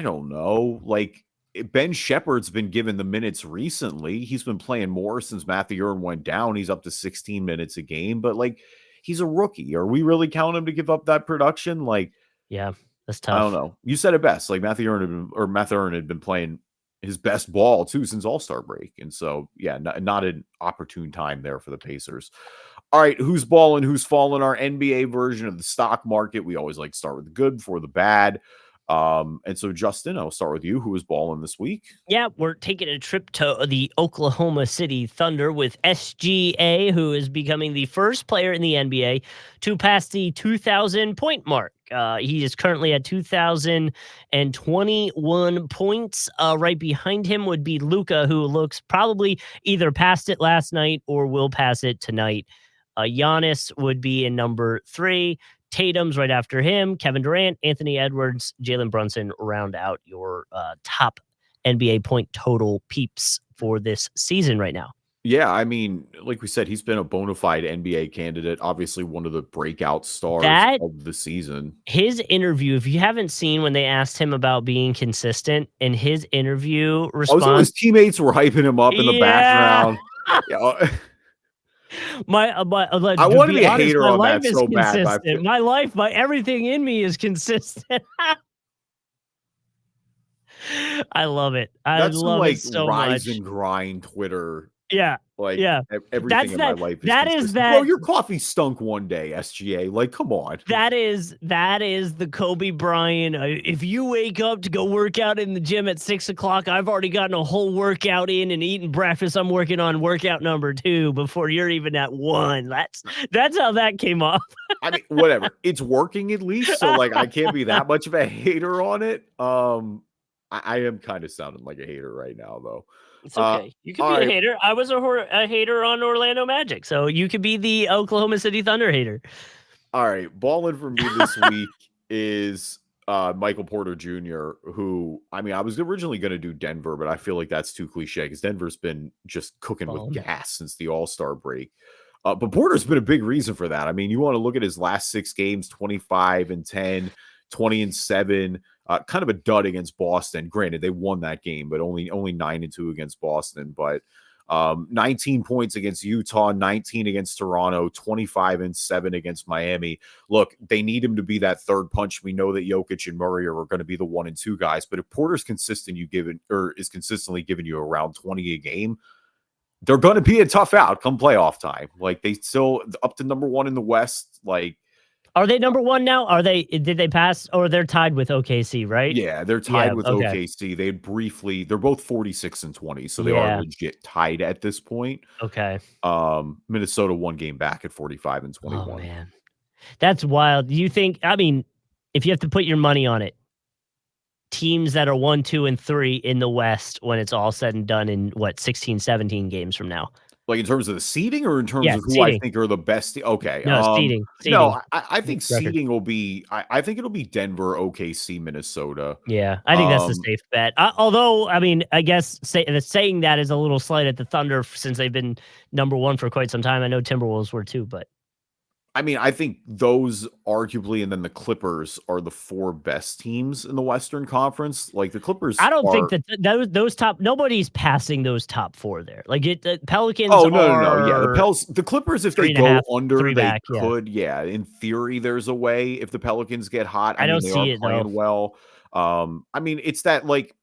[SPEAKER 1] don't know, like. Ben Shepherd's been given the minutes recently. He's been playing more since Mathurin went down. He's up to 16 minutes a game, but like, he's a rookie. Are we really counting him to give up that production? Like,
[SPEAKER 2] yeah, that's tough.
[SPEAKER 1] I don't know. You said it best. Like Mathurin had been playing his best ball too since All-Star break. And so, yeah, not an opportune time there for the Pacers. All right, who's balling, who's falling? Our NBA version of the stock market. We always like to start with the good before the bad. And so, Justin, I'll start with you. Who is balling this week?
[SPEAKER 2] Yeah, we're taking a trip to the Oklahoma City Thunder with SGA, who is becoming the first player in the NBA to pass the 2,000 point mark. He is currently at 2,021 points. Right behind him would be Luka, who looks probably either passed it last night or will pass it tonight. Giannis would be in number 3. Tatum's right after him. Kevin Durant, Anthony Edwards, Jalen Brunson round out your top NBA point total peeps for this season right now.
[SPEAKER 1] Yeah, I mean, like we said, he's been a bona fide NBA candidate, obviously one of the breakout stars of the season.
[SPEAKER 2] His interview, if you haven't seen when they asked him about being consistent, in his interview response,
[SPEAKER 1] his teammates were hyping him up in the background. Yeah.
[SPEAKER 2] I
[SPEAKER 1] want to be a hater on that so bad.
[SPEAKER 2] My life, everything in me is consistent. I love it. I love it so much.
[SPEAKER 1] Rise and grind Twitter.
[SPEAKER 2] Yeah.
[SPEAKER 1] Like,
[SPEAKER 2] yeah.
[SPEAKER 1] Everything in my life is
[SPEAKER 2] that
[SPEAKER 1] consistent.
[SPEAKER 2] is that.
[SPEAKER 1] Bro, your coffee stunk one day, SGA. Like, come on.
[SPEAKER 2] That is the Kobe Bryant. If you wake up to go work out in the gym at 6 o'clock, I've already gotten a whole workout in and eaten breakfast. I'm working on workout number 2 before you're even at 1. That's how that came off.
[SPEAKER 1] I mean, whatever. It's working at least. So like, I can't be that much of a hater on it. I am kind of sounding like a hater right now, though.
[SPEAKER 2] It's okay. You can be a hater. I was a hater on Orlando Magic, so you could be the Oklahoma City Thunder hater.
[SPEAKER 1] All right. Balling for me this week is Michael Porter Jr., who, I mean, I was originally going to do Denver, but I feel like that's too cliche because Denver's been just cooking with gas since the All-Star break. But Porter's been a big reason for that. I mean, you want to look at his last 6 games, 25-10, 20-7. Kind of a dud against Boston. Granted, they won that game, but only 9-2 against Boston. But 19 points against Utah, 19 against Toronto, 25-7 against Miami. Look, they need him to be that third punch. We know that Jokic and Murray are going to be the 1 and 2 guys. But if Porter's consistently giving you around 20 a game, they're going to be a tough out come playoff time. Like, they still up to number 1 in the West. Like,
[SPEAKER 2] are they number 1 now? Did they pass, or they're tied with OKC, right?
[SPEAKER 1] Yeah, they're tied with OKC. They're both 46-20, so they are legit tied at this point.
[SPEAKER 2] Okay.
[SPEAKER 1] Minnesota 1 game back at 45-21.
[SPEAKER 2] Oh man. That's wild. Do you think, I mean, if you have to put your money on it, teams that are 1, 2, and 3 in the West when it's all said and done in 16, 17 games from now?
[SPEAKER 1] Like in terms of the seeding or in terms of who I think are the best? Okay.
[SPEAKER 2] No, seeding.
[SPEAKER 1] No, I think seeding will be, I think it'll be Denver, OKC, Minnesota.
[SPEAKER 2] Yeah, I think that's the safe bet. Although, I mean, I guess saying that is a little slight at the Thunder since they've been number 1 for quite some time. I know Timberwolves were too, but.
[SPEAKER 1] I mean, I think those arguably, and then the Clippers are the 4 best teams in the Western Conference. Like the Clippers,
[SPEAKER 2] I don't think that those top. Nobody's passing those top 4 there. Like the Pelicans.
[SPEAKER 1] Oh no, yeah, the Clippers. If they go under, they could.
[SPEAKER 2] Yeah,
[SPEAKER 1] in theory, there's a way. If the Pelicans get hot,
[SPEAKER 2] I don't
[SPEAKER 1] mean,
[SPEAKER 2] see
[SPEAKER 1] they are
[SPEAKER 2] it
[SPEAKER 1] playing well. I mean, it's that like.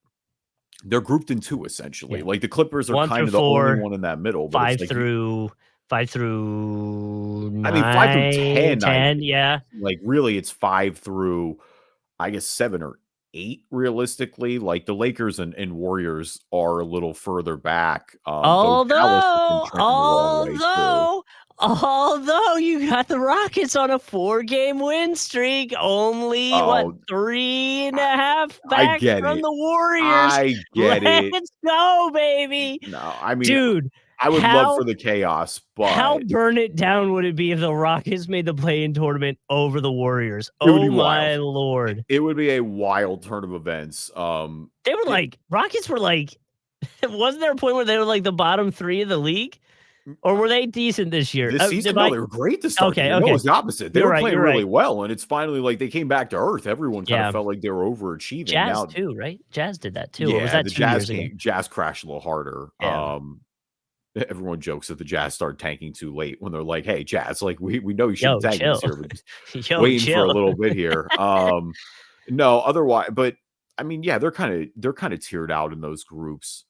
[SPEAKER 1] They're grouped in two, essentially.
[SPEAKER 2] Yeah.
[SPEAKER 1] Like, the Clippers are
[SPEAKER 2] 1
[SPEAKER 1] kind
[SPEAKER 2] through
[SPEAKER 1] of the only
[SPEAKER 2] 4,
[SPEAKER 1] one in that middle, but it's
[SPEAKER 2] 5
[SPEAKER 1] like
[SPEAKER 2] through 5 through
[SPEAKER 1] I mean, 5 through
[SPEAKER 2] 9,
[SPEAKER 1] 10, I
[SPEAKER 2] 10, yeah.
[SPEAKER 1] like, really, it's 5 through, I guess, 7 or 8 realistically. Like, the Lakers and Warriors are a little further back, though Dallas has been
[SPEAKER 2] Although
[SPEAKER 1] trending the wrong way too.
[SPEAKER 2] although although you got the Rockets on a 4-game win streak, only, what,
[SPEAKER 1] Oh,
[SPEAKER 2] 3 and a
[SPEAKER 1] I
[SPEAKER 2] half
[SPEAKER 1] I
[SPEAKER 2] back
[SPEAKER 1] get
[SPEAKER 2] from
[SPEAKER 1] it.
[SPEAKER 2] the Warriors.
[SPEAKER 1] I get it.
[SPEAKER 2] Let's go, baby.
[SPEAKER 1] No, I mean,
[SPEAKER 2] Dude,
[SPEAKER 1] I would love
[SPEAKER 2] how
[SPEAKER 1] for the chaos,
[SPEAKER 2] how
[SPEAKER 1] but
[SPEAKER 2] burn it down would it be if the Rockets made the play-in tournament over the Warriors?
[SPEAKER 1] it would be
[SPEAKER 2] Oh
[SPEAKER 1] wild.
[SPEAKER 2] my lord.
[SPEAKER 1] It would be a wild turn of events.
[SPEAKER 2] They were
[SPEAKER 1] It
[SPEAKER 2] like Rockets were like wasn't there a point where they were like the bottom 3 of the league? Or were they decent this year?
[SPEAKER 1] This
[SPEAKER 2] Did
[SPEAKER 1] season, no,
[SPEAKER 2] I
[SPEAKER 1] they were great to start the
[SPEAKER 2] okay,
[SPEAKER 1] year. No, it
[SPEAKER 2] okay.
[SPEAKER 1] was the opposite. They
[SPEAKER 2] You're
[SPEAKER 1] were
[SPEAKER 2] right,
[SPEAKER 1] playing
[SPEAKER 2] you're
[SPEAKER 1] really
[SPEAKER 2] right.
[SPEAKER 1] well, and it's finally like they came back to earth. Everyone kind of
[SPEAKER 2] Yeah.
[SPEAKER 1] felt like they were overachieving.
[SPEAKER 2] Jazz
[SPEAKER 1] Now,
[SPEAKER 2] too, right? Jazz did that too, or was
[SPEAKER 1] yeah,
[SPEAKER 2] that
[SPEAKER 1] the
[SPEAKER 2] 2 years ago?
[SPEAKER 1] Jazz crashed a little harder.
[SPEAKER 2] Yeah.
[SPEAKER 1] Everyone jokes that the Jazz started tanking too late when they're like, "Hey, Jazz, like we know you should have
[SPEAKER 2] Yo,
[SPEAKER 1] tanked
[SPEAKER 2] chill.
[SPEAKER 1] this year, but just
[SPEAKER 2] Yo,
[SPEAKER 1] waiting for a
[SPEAKER 2] chill.
[SPEAKER 1] little bit here." No, otherwise, but I mean, yeah, they're kind of tiered out in those groups.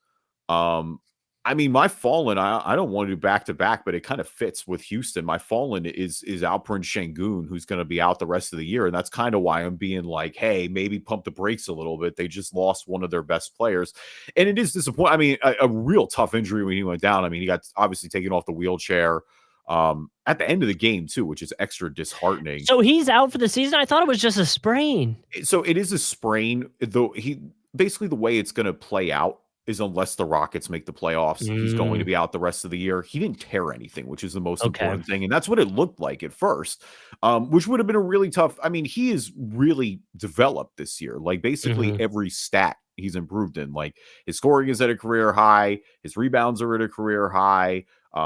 [SPEAKER 1] Um, I mean, my Fallin, I don't want to do back to back, but it kind of fits with Houston. My Fallin is Alperen Şengün, who's going to be out the rest of the year, and that's kind of why I'm being like, hey, maybe pump the brakes a little bit. They just lost one of their best players, and it is disappointing. I mean, a real tough injury when he went down. I mean, he got obviously taken off the wheelchair at the end of the game too, which is extra disheartening.
[SPEAKER 2] So he's out for the season? I thought it was just a sprain.
[SPEAKER 1] So it is a sprain, though he basically the way it's going to play out is unless the Rockets make the playoffs, he's going to
[SPEAKER 2] Mm,
[SPEAKER 1] be out the rest of the year. He didn't tear anything, which is the most
[SPEAKER 2] okay.
[SPEAKER 1] important thing. And that's what it looked like at first, which would have been a really tough. I mean, he is really developed this year. Like basically
[SPEAKER 2] Mhm.
[SPEAKER 1] every stat he's improved in. Like his scoring is at a career high, his rebounds are at a career high.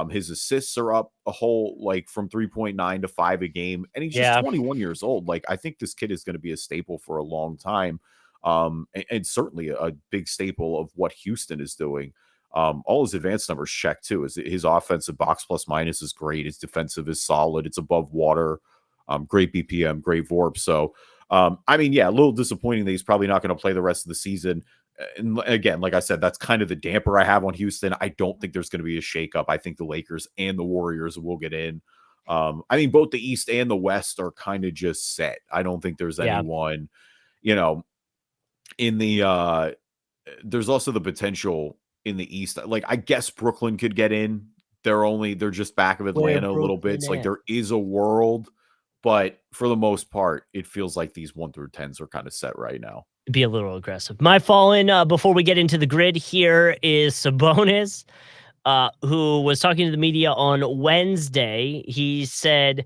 [SPEAKER 1] His assists are up a whole like from 3.9 to 5 a game, and he's just
[SPEAKER 2] Yeah.
[SPEAKER 1] 21 years old. Like I think this kid is going to be a staple for a long time, and certainly a big staple of what Houston is doing. All his advanced numbers check too. His offensive box plus minus is great. His defensive is solid. It's above water. Great BPM, great VORP. So, I mean, yeah, a little disappointing that he's probably not going to play the rest of the season. And again, like I said, that's kind of the damper I have on Houston. I don't think there's going to be a shakeup. I think the Lakers and the Warriors will get in. I mean, both the East and the West are kind of just set. I don't think there's
[SPEAKER 2] Yeah.
[SPEAKER 1] anyone, in the there's also the potential in the East. Like I guess Brooklyn could get in. They're just back of
[SPEAKER 2] Where
[SPEAKER 1] Atlanta a little bit.
[SPEAKER 2] Brooklyn
[SPEAKER 1] So like
[SPEAKER 2] at?
[SPEAKER 1] there is a world, but for the most part, it feels like these 1 through 10s are kind of set right now.
[SPEAKER 2] Be a little aggressive. My Fallen, before we get into the grid here is Sabonis, who was talking to the media on Wednesday. He said,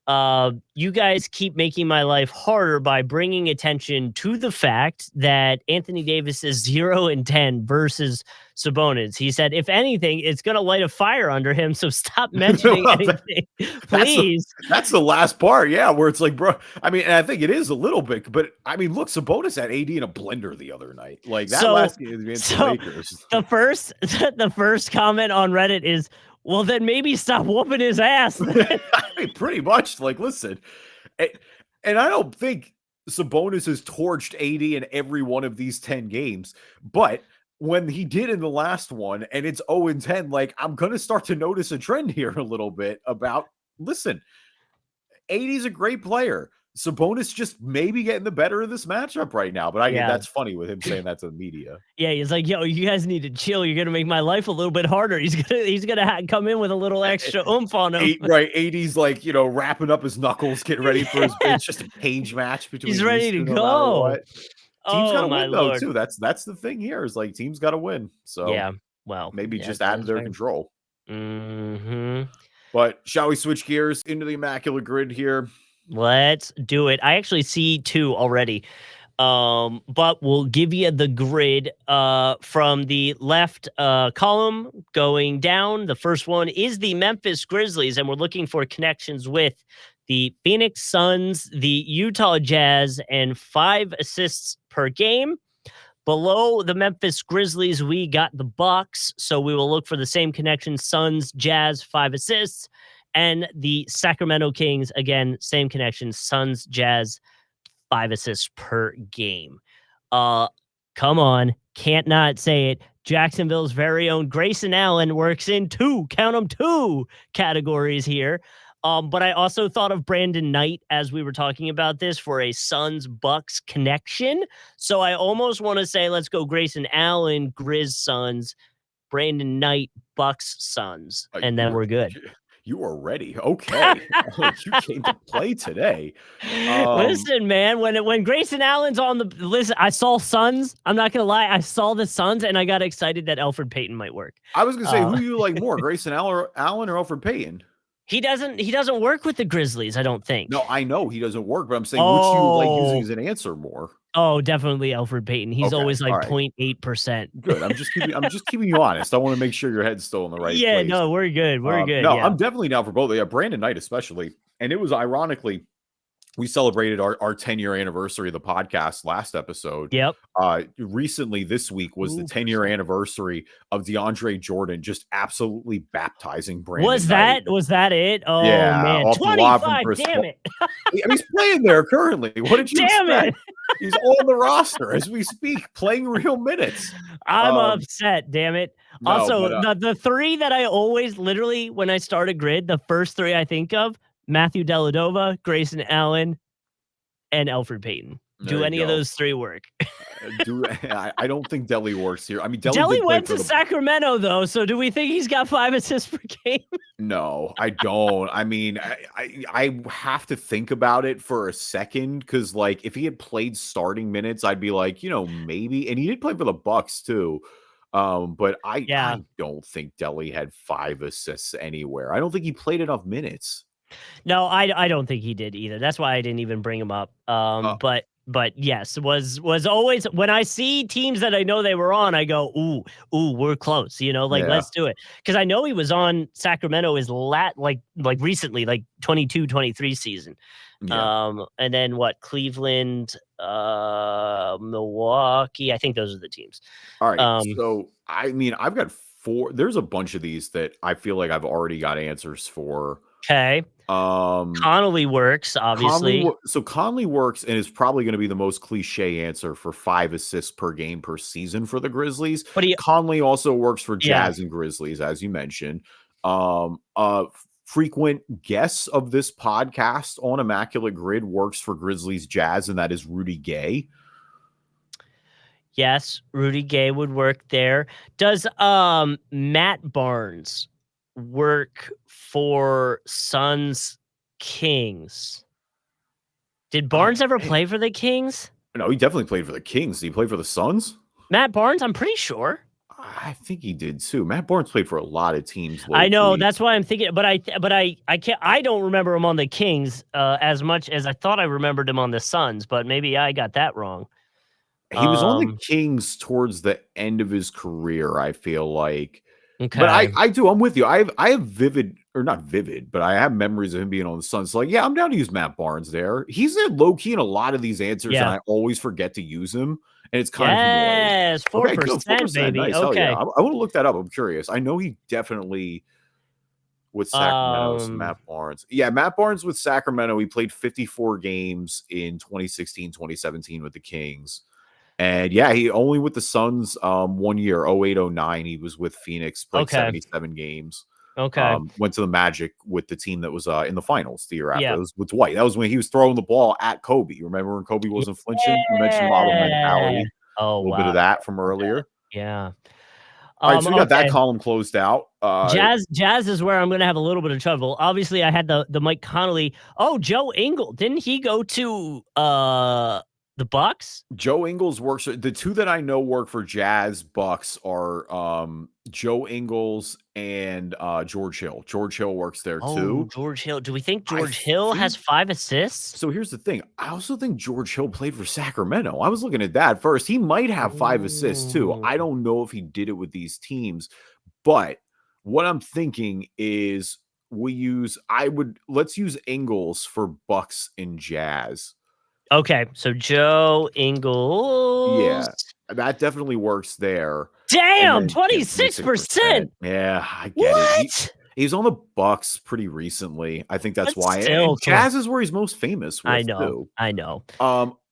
[SPEAKER 2] you guys keep making my life harder by bringing attention to the fact that Anthony Davis is 0-10 versus Sabonis. He said, if anything, it's going to light a fire under him. So stop mentioning anything,
[SPEAKER 1] That's the
[SPEAKER 2] please.
[SPEAKER 1] that's the last part, yeah, where it's like, bro. I mean, and I think it is a little bit, but I mean, look, Sabonis had AD in a blender the other night. Like that
[SPEAKER 2] So,
[SPEAKER 1] last game against the
[SPEAKER 2] so
[SPEAKER 1] Lakers.
[SPEAKER 2] the first, the first comment on Reddit is, well, then maybe stop whooping his ass.
[SPEAKER 1] I mean, pretty much. Like, listen, and I don't think Sabonis has torched AD in every one of these 10 games, but when he did in the last one, and it's 0-10, like I'm gonna start to notice a trend here a little bit about. Listen, AD's a great player. Sabonis just maybe getting the better of this matchup right now, but
[SPEAKER 2] Yeah.
[SPEAKER 1] that's funny with him saying that to the media.
[SPEAKER 2] Yeah, he's like, "Yo, you guys need to chill. You're gonna make my life a little bit harder." He's gonna come in with a little extra oomph on him.
[SPEAKER 1] Right, AD's like, wrapping up his knuckles, getting ready for his
[SPEAKER 2] Yeah,
[SPEAKER 1] it's just a cage match between
[SPEAKER 2] he's
[SPEAKER 1] these
[SPEAKER 2] ready to
[SPEAKER 1] two no matter
[SPEAKER 2] go.
[SPEAKER 1] what. Teams
[SPEAKER 2] Oh
[SPEAKER 1] gotta
[SPEAKER 2] my
[SPEAKER 1] win though,
[SPEAKER 2] lord.
[SPEAKER 1] too. That's the thing here is like teams gotta win. So
[SPEAKER 2] Yeah. Well,
[SPEAKER 1] maybe
[SPEAKER 2] yeah,
[SPEAKER 1] just
[SPEAKER 2] that
[SPEAKER 1] out of
[SPEAKER 2] is
[SPEAKER 1] their
[SPEAKER 2] fair.
[SPEAKER 1] control.
[SPEAKER 2] Mhm.
[SPEAKER 1] But shall we switch gears into the Immaculate Grid here?
[SPEAKER 2] Let's do it. I actually see 2 already. But we'll give you the grid from the left column going down. The first one is the Memphis Grizzlies, and we're looking for connections with the Phoenix Suns, the Utah Jazz, and 5 assists per game. Below the Memphis Grizzlies, we got the Bucks, so we will look for the same connection: Suns, Jazz, 5 assists, and the Sacramento Kings, again, same connection: Suns, Jazz, 5 assists per game. Uh, Come on. Can't not say it. Jacksonville's very own Grayson Allen works in two categories here. But I also thought of Brandon Knight as we were talking about this for a Suns Bucks connection. So I almost want to say let's go Grayson Allen, Grizz Suns, Brandon Knight, Bucks Suns, and then we're good.
[SPEAKER 1] You are ready. Okay. You came to play today.
[SPEAKER 2] Listen, man, when Grayson Allen's on the list, I saw Suns. I'm not gonna lie, I saw the Suns, and I got excited that Elfrid Payton might work.
[SPEAKER 1] I was gonna say, who do you like more, Grayson Allen or Elfrid Payton?
[SPEAKER 2] He doesn't work with the Grizzlies, I don't think.
[SPEAKER 1] No, I know he doesn't work, but I'm saying which you like using as an answer more.
[SPEAKER 2] Oh, definitely Elfrid Payton. He's always like 0.8%.
[SPEAKER 1] Good. I'm just keeping you honest. I want to make sure your head's still in the right place.
[SPEAKER 2] Yeah, no, we're good. We're good.
[SPEAKER 1] No,
[SPEAKER 2] yeah.
[SPEAKER 1] I'm definitely down for both. Yeah, Brandon Knight especially. And it was ironically, we celebrated our 10-year anniversary of the podcast last episode.
[SPEAKER 2] Yep.
[SPEAKER 1] Recently this week was the 10-year anniversary of DeAndre Jordan just absolutely baptizing Brandon Knight.
[SPEAKER 2] Was that it? Oh
[SPEAKER 1] yeah,
[SPEAKER 2] man. 25, damn it.
[SPEAKER 1] He's playing there currently. What did you expect?
[SPEAKER 2] It.
[SPEAKER 1] He's on the roster as we speak, playing real minutes.
[SPEAKER 2] I'm upset, damn it.
[SPEAKER 1] No,
[SPEAKER 2] also, the three that I always literally when I start a grid, the first three I think of, Matthew Dellavedova, Grayson Allen, and Elfrid Payton. Do any of those three work?
[SPEAKER 1] I don't think Delly works here. I mean,
[SPEAKER 2] Delly went to Sacramento, though, so do we think he's got 5 assists per game?
[SPEAKER 1] No, I don't. I mean, I have to think about it for a second because, like, if he had played starting minutes, I'd be like, maybe. And he did play for the Bucks, too. But I don't think Delly had 5 assists anywhere. I don't think he played enough minutes.
[SPEAKER 2] No, I don't think he did either. That's why I didn't even bring him up. But yes, was always when I see teams that I know they were on, I go, ooh, we're close. Let's do it. Because I know he was on Sacramento like recently, like 22-23 season. Yeah. And then Cleveland, Milwaukee. I think those are the teams.
[SPEAKER 1] All right. So I mean, I've got 4. There's a bunch of these that I feel like I've already got answers for.
[SPEAKER 2] Okay. Connolly works, obviously.
[SPEAKER 1] Conley works and is probably going to be the most cliche answer for 5 assists per game per season for the Grizzlies. But Conley also works for Jazz and Grizzlies, as you mentioned. Frequent guest of this podcast on Immaculate Grid works for Grizzlies Jazz, and that is Rudy Gay.
[SPEAKER 2] Yes, Rudy Gay would work there. Does Matt Barnes work for Suns Kings? Did Barnes ever play for the Kings?
[SPEAKER 1] No, he definitely played for the Kings. Did he play for the Suns?
[SPEAKER 2] Matt Barnes, I'm pretty sure.
[SPEAKER 1] I think he did too. Matt Barnes played for a lot of teams. Locally.
[SPEAKER 2] I know, that's why I'm thinking, but I can't. I don't remember him on the Kings as much as I thought I remembered him on the Suns, but maybe I got that wrong.
[SPEAKER 1] He was on the Kings towards the end of his career, I feel like.
[SPEAKER 2] Okay.
[SPEAKER 1] But I do. I'm with you. I have vivid, or not vivid, but I have memories of him being on the Suns. So I'm down to use Matt Barnes there. He's there low key in a lot of these answers, and I always forget to use him. And it's kind
[SPEAKER 2] of 4%, baby.
[SPEAKER 1] Nice.
[SPEAKER 2] Okay,
[SPEAKER 1] I want to look that up. I'm curious. I know he definitely with Sacramento. Matt Barnes. Yeah, Matt Barnes with Sacramento. He played 54 games in 2016, 2017 with the Kings. And he only with the Suns 1 year, 08-09, he was with Phoenix, played 77 games.
[SPEAKER 2] Okay.
[SPEAKER 1] Went to the Magic with the team that was in the finals the year after. It was with Dwight. That was when he was throwing the ball at Kobe. Remember when Kobe wasn't flinching? You mentioned model mentality.
[SPEAKER 2] Oh,
[SPEAKER 1] a little bit of that from earlier.
[SPEAKER 2] Yeah.
[SPEAKER 1] All right, so we got that column closed out.
[SPEAKER 2] Jazz is where I'm going to have a little bit of trouble. Obviously, I had the Mike Connolly. Oh, Joe Ingles. Didn't he go to the Bucks?
[SPEAKER 1] Joe Ingles works. The two that I know work for Jazz Bucks are Joe Ingles and George Hill. George Hill works there too.
[SPEAKER 2] George Hill. Do we think George Hill has 5 assists?
[SPEAKER 1] So here's the thing. I also think George Hill played for Sacramento. I was looking at that first. He might have 5 assists too. I don't know if he did it with these teams, but what I'm thinking is let's use Ingles for Bucks and Jazz.
[SPEAKER 2] Okay, so Joe Ingles.
[SPEAKER 1] Yeah, that definitely works there.
[SPEAKER 2] Damn, 26%.
[SPEAKER 1] Yeah, I get it. He's on the Bucks pretty recently. I think that's
[SPEAKER 2] But
[SPEAKER 1] why.
[SPEAKER 2] still,
[SPEAKER 1] And Jazz is where he's most famous with,
[SPEAKER 2] I know.
[SPEAKER 1] too.
[SPEAKER 2] I know.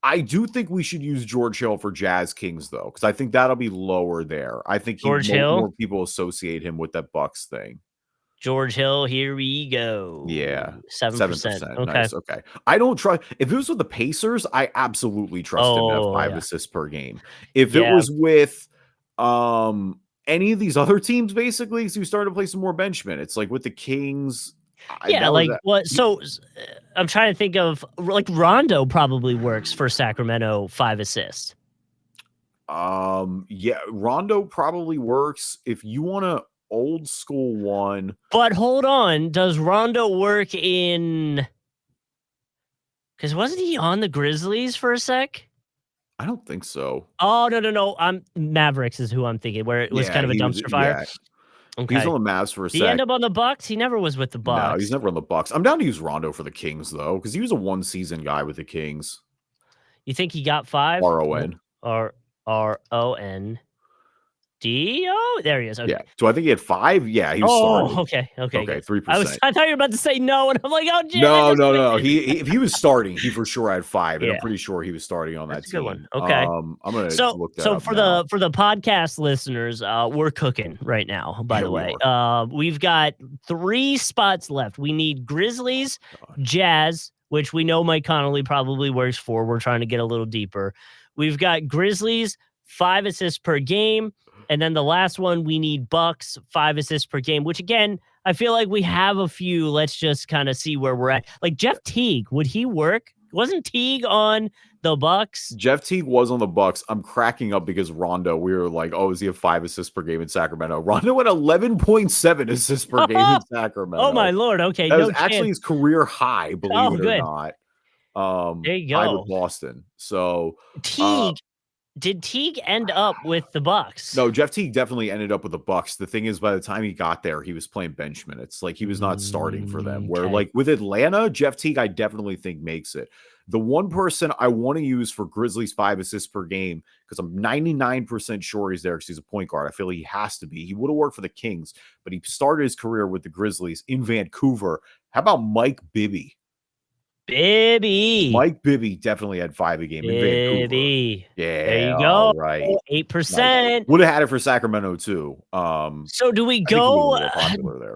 [SPEAKER 1] I do think we should use George Hill for Jazz Kings, though, because I think that'll be lower there. I think
[SPEAKER 2] George Hill?
[SPEAKER 1] more people associate him with that Bucks thing.
[SPEAKER 2] George Hill, here we go.
[SPEAKER 1] Yeah.
[SPEAKER 2] 7%. Okay.
[SPEAKER 1] Nice. Okay. I don't trust if it was with the Pacers, I absolutely trust him to have 5
[SPEAKER 2] yeah.
[SPEAKER 1] assists per game. If it was with any of these other teams, basically, because you started to play some more bench minutes, like with the Kings.
[SPEAKER 2] What? So I'm trying to think of like Rondo probably works for Sacramento 5 assists.
[SPEAKER 1] Yeah, Rondo probably works if you want to old school one.
[SPEAKER 2] But hold on, does Rondo work in? Because wasn't he on the Grizzlies for a sec?
[SPEAKER 1] I don't think so.
[SPEAKER 2] Oh no! Mavericks is who I'm thinking. Where it was kind of a dumpster fire.
[SPEAKER 1] Yeah.
[SPEAKER 2] Okay.
[SPEAKER 1] He's on the Mavs for a sec.
[SPEAKER 2] Did he end up on the Bucks? He never was with the Bucks.
[SPEAKER 1] No, he's never on the Bucks. I'm down to use Rondo for the Kings though, because he was a 1-season guy with the Kings.
[SPEAKER 2] You think he got 5?
[SPEAKER 1] RON.
[SPEAKER 2] RON. Oh, there he is. Okay.
[SPEAKER 1] Yeah. So I think he had 5. Yeah, he was starting.
[SPEAKER 2] Okay.
[SPEAKER 1] Okay, 3%.
[SPEAKER 2] I thought you were about to say no, and I'm like, oh, Jim.
[SPEAKER 1] No. If he was starting, he for sure had 5, and
[SPEAKER 2] Yeah.
[SPEAKER 1] I'm pretty sure he was starting on that team.
[SPEAKER 2] A good one. Okay.
[SPEAKER 1] I'm gonna look that
[SPEAKER 2] so
[SPEAKER 1] up
[SPEAKER 2] for
[SPEAKER 1] now.
[SPEAKER 2] the podcast listeners, we're cooking right now. By the way, we've got 3 spots left. We need Grizzlies, Jazz, which we know Mike Connolly probably works for. We're trying to get a little deeper. We've got Grizzlies, 5 assists per game. And then the last one, we need Bucks, 5 assists per game, which again, I feel like we have a few. Let's just kind of see where we're at. Like Jeff Teague, would he work? Wasn't Teague on the Bucks?
[SPEAKER 1] Jeff Teague was on the Bucks. I'm cracking up because Rondo, we were like, oh, is he have 5 assists per game in Sacramento? Rondo had 11.7 assists per game in Sacramento.
[SPEAKER 2] Oh my Lord. Okay.
[SPEAKER 1] That was actually his career high, believe it or
[SPEAKER 2] not. There you go.
[SPEAKER 1] With Boston. So
[SPEAKER 2] Teague. Did Teague end up with the Bucks?
[SPEAKER 1] No, Jeff Teague definitely ended up with the Bucks. The thing is, by the time he got there, he was playing bench minutes. Like he was not starting for them. Where like with Atlanta, Jeff Teague, I definitely think makes it. The one person I want to use for Grizzlies 5 assists per game, because I'm 99% sure he's there because he's a point guard. I feel he has to be. He would have worked for the Kings, but he started his career with the Grizzlies in Vancouver. How about Mike Bibby? Mike Bibby definitely had 5 a game in Vancouver. Yeah,
[SPEAKER 2] there you go.
[SPEAKER 1] Right,
[SPEAKER 2] 8%.
[SPEAKER 1] Would have had it for Sacramento too.
[SPEAKER 2] So do we go?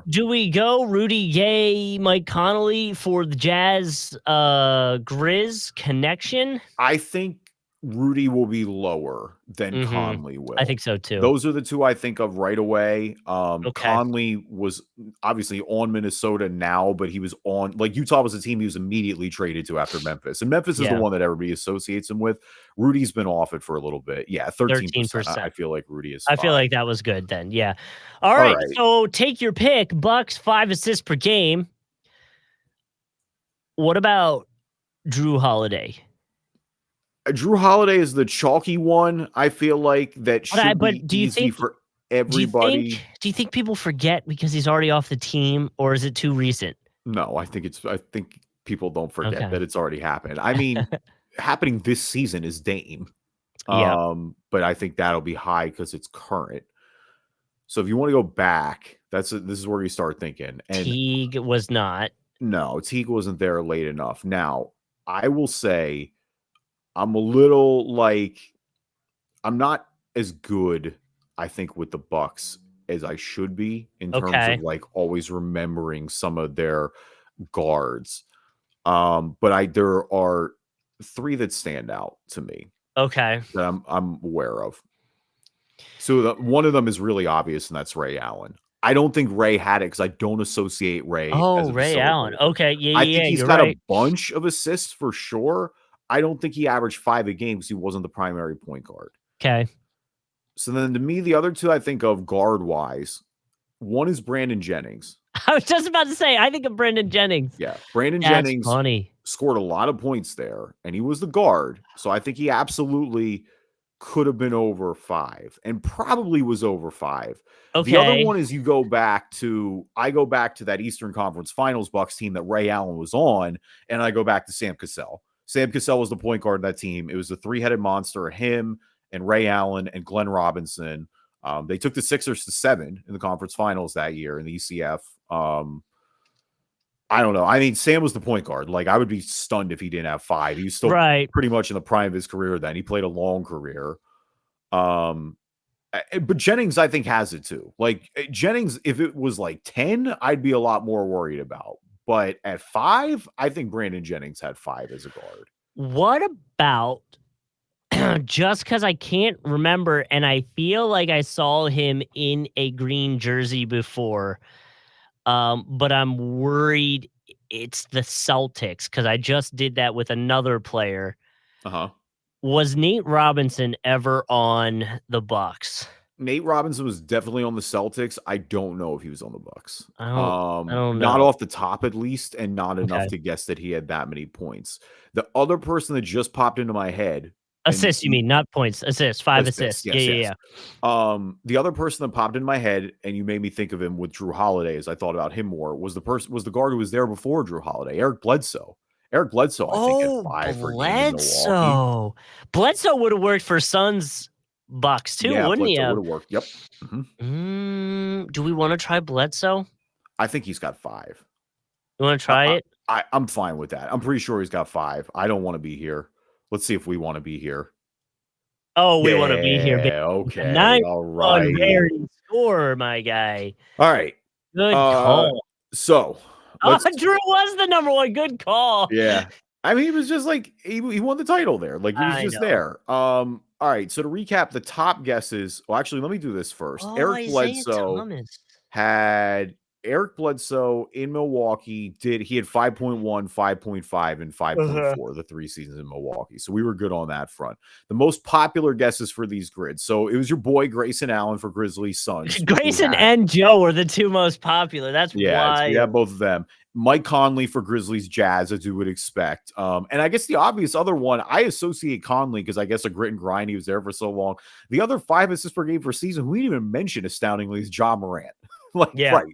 [SPEAKER 2] Do we go Rudy Gay, Mike Connolly for the Jazz Grizz connection?
[SPEAKER 1] I think Rudy will be lower than Conley will.
[SPEAKER 2] I think so too.
[SPEAKER 1] Those are the 2 I think of right away. Conley was obviously on Minnesota now, but he was on like Utah was a team he was immediately traded to after Memphis. And Memphis is the one that everybody associates him with. Rudy's been off it for a little bit. Yeah, 13%. I feel like Rudy is 5.
[SPEAKER 2] I feel like that was good then. Yeah. All right. So take your pick. Bucks 5 assists per game. What about Drew Holiday?
[SPEAKER 1] Drew Holiday is the chalky one. I feel like that should be easy for everybody.
[SPEAKER 2] Do you think people forget because he's already off the team, or is it too recent?
[SPEAKER 1] No, I think people don't forget that it's already happened. I mean, happening this season is Dame. But I think that'll be high because it's current. So if you want to go back, this is where you start thinking. And
[SPEAKER 2] Teague was not.
[SPEAKER 1] No, Teague wasn't there late enough. Now, I will say I'm a little like I'm not as good, I think, with the Bucks as I should be in terms of like always remembering some of their guards. But there are 3 that stand out to me.
[SPEAKER 2] Okay.
[SPEAKER 1] That I'm aware of. So one of them is really obvious, and that's Ray Allen. I don't think Ray had it because I don't associate Ray.
[SPEAKER 2] Oh, Ray Allen. Okay. Yeah.
[SPEAKER 1] I think he's got a bunch of assists for sure. I don't think he averaged 5 a game because he wasn't the primary point guard.
[SPEAKER 2] Okay.
[SPEAKER 1] So then to me, the other 2 I think of guard-wise, one is Brandon Jennings.
[SPEAKER 2] I was just about to say, I think of Brandon Jennings.
[SPEAKER 1] Yeah. Brandon Jennings scored a lot of points there, and he was the guard. So I think he absolutely could have been over 5 and probably was over 5. Okay. The other one is I go back to that Eastern Conference Finals Bucks team that Ray Allen was on, and I go back to Sam Cassell. Sam Cassell was the point guard of that team. It was the 3-headed monster, him and Ray Allen and Glenn Robinson. They took the Sixers to 7 in the conference finals that year in the ECF. I don't know. I mean, Sam was the point guard. Like, I would be stunned if he didn't have 5. He was still pretty much in the prime of his career then. He played a long career. But Jennings, I think, has it too. Like, Jennings, if it was like 10, I'd be a lot more worried about. But at 5, I think Brandon Jennings had 5 as a guard.
[SPEAKER 2] What about, just because I can't remember, and I feel like I saw him in a green jersey before, but I'm worried it's the Celtics because I just did that with another player. Was Nate Robinson ever on the Bucks?
[SPEAKER 1] Nate Robinson was definitely on the Celtics. I don't know if he was on the Bucks.
[SPEAKER 2] I don't know.
[SPEAKER 1] Not off the top, at least, and not enough to guess that he had that many points. The other person that just popped into my head,
[SPEAKER 2] assists, you mean, not points? Assists, 5 assists.
[SPEAKER 1] Yes. The other person that popped in my head, and you made me think of him with Drew Holiday, as I thought about him more, was the guard who was there before Drew Holiday, Eric Bledsoe. Eric Bledsoe, I think, had 5 for
[SPEAKER 2] Bledsoe. Bledsoe would have worked for Suns Bucks too, wouldn't he?
[SPEAKER 1] Bledsoe would have worked. Yep.
[SPEAKER 2] Do we want to try Bledsoe?
[SPEAKER 1] I think he's got 5.
[SPEAKER 2] You want to try it?
[SPEAKER 1] I'm fine with that. I'm pretty sure he's got 5. I don't want to be here. Let's see if we want to be here.
[SPEAKER 2] Oh, we want to be here.
[SPEAKER 1] Okay.
[SPEAKER 2] 9
[SPEAKER 1] all right.
[SPEAKER 2] rarity score, my guy.
[SPEAKER 1] All right.
[SPEAKER 2] Good call.
[SPEAKER 1] So,
[SPEAKER 2] Drew was the number 1. Good call.
[SPEAKER 1] Yeah. I mean, he was just like, he won the title there. Like, he was just there. All right. So to recap, the top guesses. Well, actually, let me do this first. Eric Bledsoe had in Milwaukee. He had 5.1, 5.5, and 5.4 the 3 seasons in Milwaukee. So we were good on that front. The most popular guesses for these grids. So it was your boy Grayson Allen for Grizzlies Suns.
[SPEAKER 2] Grayson and Joe were the 2 most popular. That's why.
[SPEAKER 1] Yeah, both of them. Mike Conley for Grizzlies Jazz, as you would expect. And I guess the obvious other one, I associate Conley because I guess a grit and grind. He was there for so long. The other 5 assists per game per season, we didn't even mention, astoundingly, is Ja Morant. The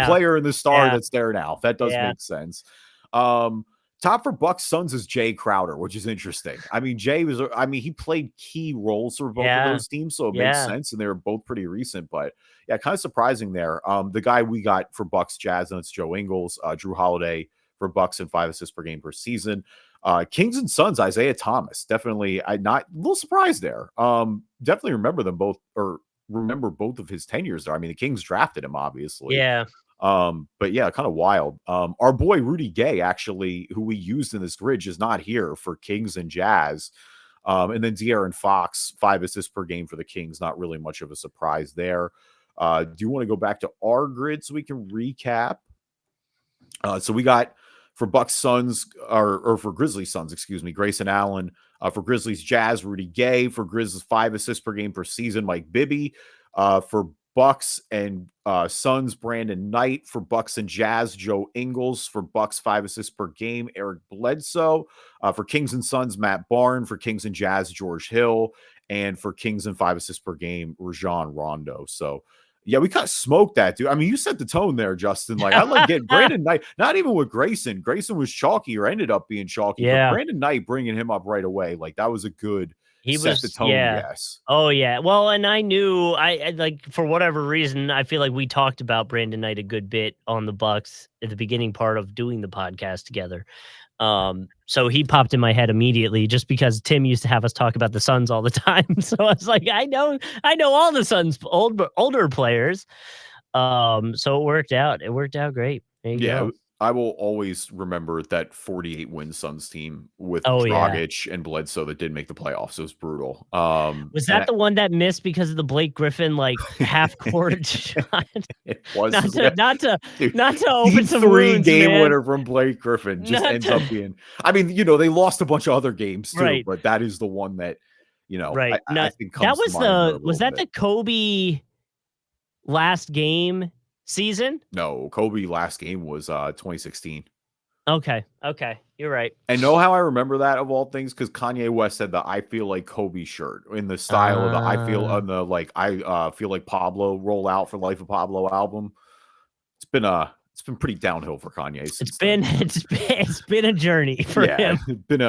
[SPEAKER 1] player and the star that's there now. That does make sense. Top for Bucks Suns is Jay Crowder, which is interesting. I mean, he played key roles for both of those teams, so it makes sense, and they were both pretty recent, but kind of surprising there. The guy we got for Bucks Jazz, and it's Joe Ingles, Drew Holiday for Bucks and 5 assists per game per season. Kings and Suns, Isaiah Thomas, definitely. I'm not a little surprised there. Definitely remember them both, or remember both of his tenures there. I mean, the Kings drafted him, obviously. But yeah, kind of wild. Our boy Rudy Gay, actually, who we used in this grid, is not here for Kings and Jazz. And then De'Aaron Fox, 5 assists per game for the Kings. Not really much of a surprise there. Do you want to go back to our grid so we can recap? So we got for Bucks Suns, or for Grizzlies Suns, excuse me, Grayson Allen. For Grizzlies Jazz, Rudy Gay. For Grizzlies, 5 assists per game per season, Mike Bibby. For Bucks and Suns, Brandon Knight. For Bucks and Jazz, Joe Ingles. For Bucks, 5 assists per game, Eric Bledsoe. For Kings and Suns, Matt Barn. For Kings and Jazz, George Hill. And for Kings and 5 assists per game, Rajon Rondo. So, yeah, we kind of smoked that, dude. I mean, you set the tone there, Justin. Like, I like getting Brandon Knight, not even with Grayson. Grayson was chalky, or ended up being chalky. But Brandon Knight bringing him up right away, like, that was a good set the tone, yes.
[SPEAKER 2] Oh, yeah. Well, and I knew, I like, for whatever reason, I feel like we talked about Brandon Knight a good bit on the Bucks at the beginning part of doing the podcast together. So he popped in my head immediately, just because Tim used to have us talk about the Suns all the time. So I was like, I know all the Suns older players. So it worked out. It worked out great. There you go.
[SPEAKER 1] I will always remember that 48-win Suns team with Dragic and Bledsoe that didn't make the playoffs. It was brutal.
[SPEAKER 2] Was that the one that missed because of the Blake Griffin half-court shot?
[SPEAKER 1] It was
[SPEAKER 2] not to open some
[SPEAKER 1] 3-game winner from Blake Griffin just ends up being. I mean, they lost a bunch of other games too, but that is the one that I think comes
[SPEAKER 2] that was
[SPEAKER 1] to mind
[SPEAKER 2] was that the Kobe last game season?
[SPEAKER 1] No, Kobe last game was 2016.
[SPEAKER 2] Okay, you're right.
[SPEAKER 1] And know how I remember that, of all things, because Kanye West said the "I feel like Kobe" shirt in the style of the "I feel" on the I feel like Pablo rollout for Life of Pablo album. It's been pretty downhill for Kanye.
[SPEAKER 2] It's been a journey for him.
[SPEAKER 1] It's been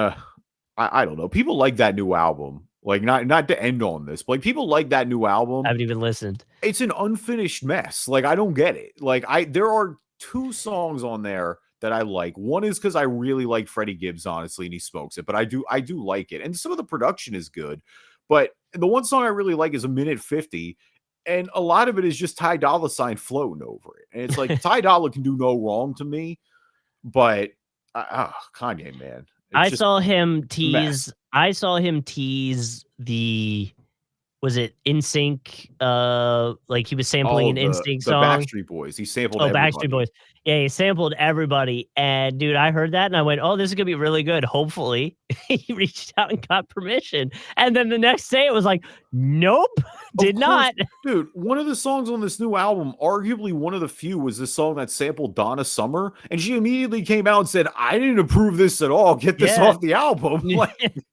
[SPEAKER 1] I don't know. People like that new album. Like, not to end on this, but like, people like that new album.
[SPEAKER 2] I haven't even listened.
[SPEAKER 1] It's an unfinished mess. Like, I don't get it. Like, there are 2 songs on there that I like. One is because I really like Freddie Gibbs, honestly, and he smokes it. But I do like it, and some of the production is good. But the one song I really like is 1:50, and a lot of it is just Ty Dolla $ign floating over it, and it's like Ty Dolla can do no wrong to me, but Kanye, man,
[SPEAKER 2] I saw him tease. I saw him tease the. Was it NSYNC? Like he was sampling an NSYNC song.
[SPEAKER 1] The Backstreet Boys. He sampled everybody.
[SPEAKER 2] Backstreet Boys. Yeah, he sampled everybody. And dude, I heard that and I went, "Oh, this is gonna be really good." Hopefully, he reached out and got permission. And then the next day, it was like, "Nope, did not."
[SPEAKER 1] Dude, one of the songs on this new album, arguably one of the few, was this song that sampled Donna Summer, and she immediately came out and said, "I didn't approve this at all. Get this off the album."
[SPEAKER 2] Like, dude,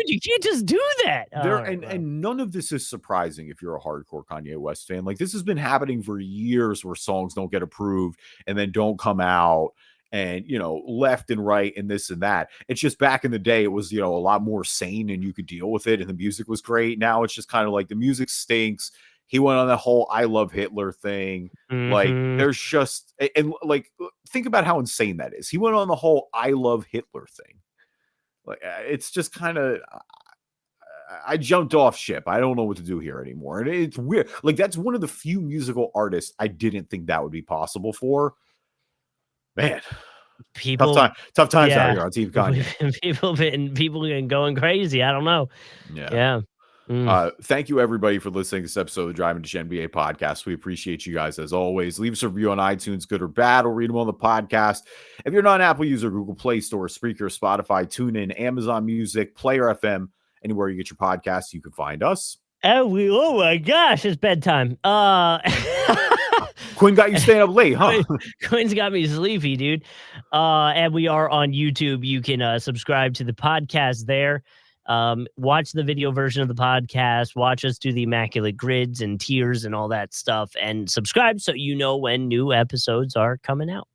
[SPEAKER 2] you can't just do that.
[SPEAKER 1] And none of this is surprising if you're a hardcore Kanye West fan. Like, this has been happening for years where songs don't get approved and then don't come out, and left and right and this and that. It's just back in the day, it was a lot more sane and you could deal with it and the music was great. Now it's just kind of like the music stinks. He went on that whole "I love Hitler" thing. Like, there's just, and like, think about how insane that is. He went on the whole "I love Hitler" thing. Like, it's just kind of, I jumped off ship. I don't know what to do here anymore. And it's weird. Like, that's one of the few musical artists I didn't think that would be possible for. Man, tough times out here on Team Kanye.
[SPEAKER 2] People been going crazy. I don't know. Yeah.
[SPEAKER 1] Thank you, everybody, for listening to this episode of the Driving Dish NBA podcast. We appreciate you guys as always. Leave us a review on iTunes, good or bad. We'll read them on the podcast. If you're not an Apple user, Google Play Store, Spreaker, Spotify, TuneIn, Amazon Music, Player FM, anywhere you get your podcasts, you can find us.
[SPEAKER 2] Oh my gosh, it's bedtime.
[SPEAKER 1] Quinn got you staying up late, huh?
[SPEAKER 2] Quinn's got me sleepy, dude. And we are on YouTube. You can subscribe to the podcast there. Watch the video version of the podcast. Watch us do the Immaculate Grids and tiers and all that stuff. And subscribe so you know when new episodes are coming out.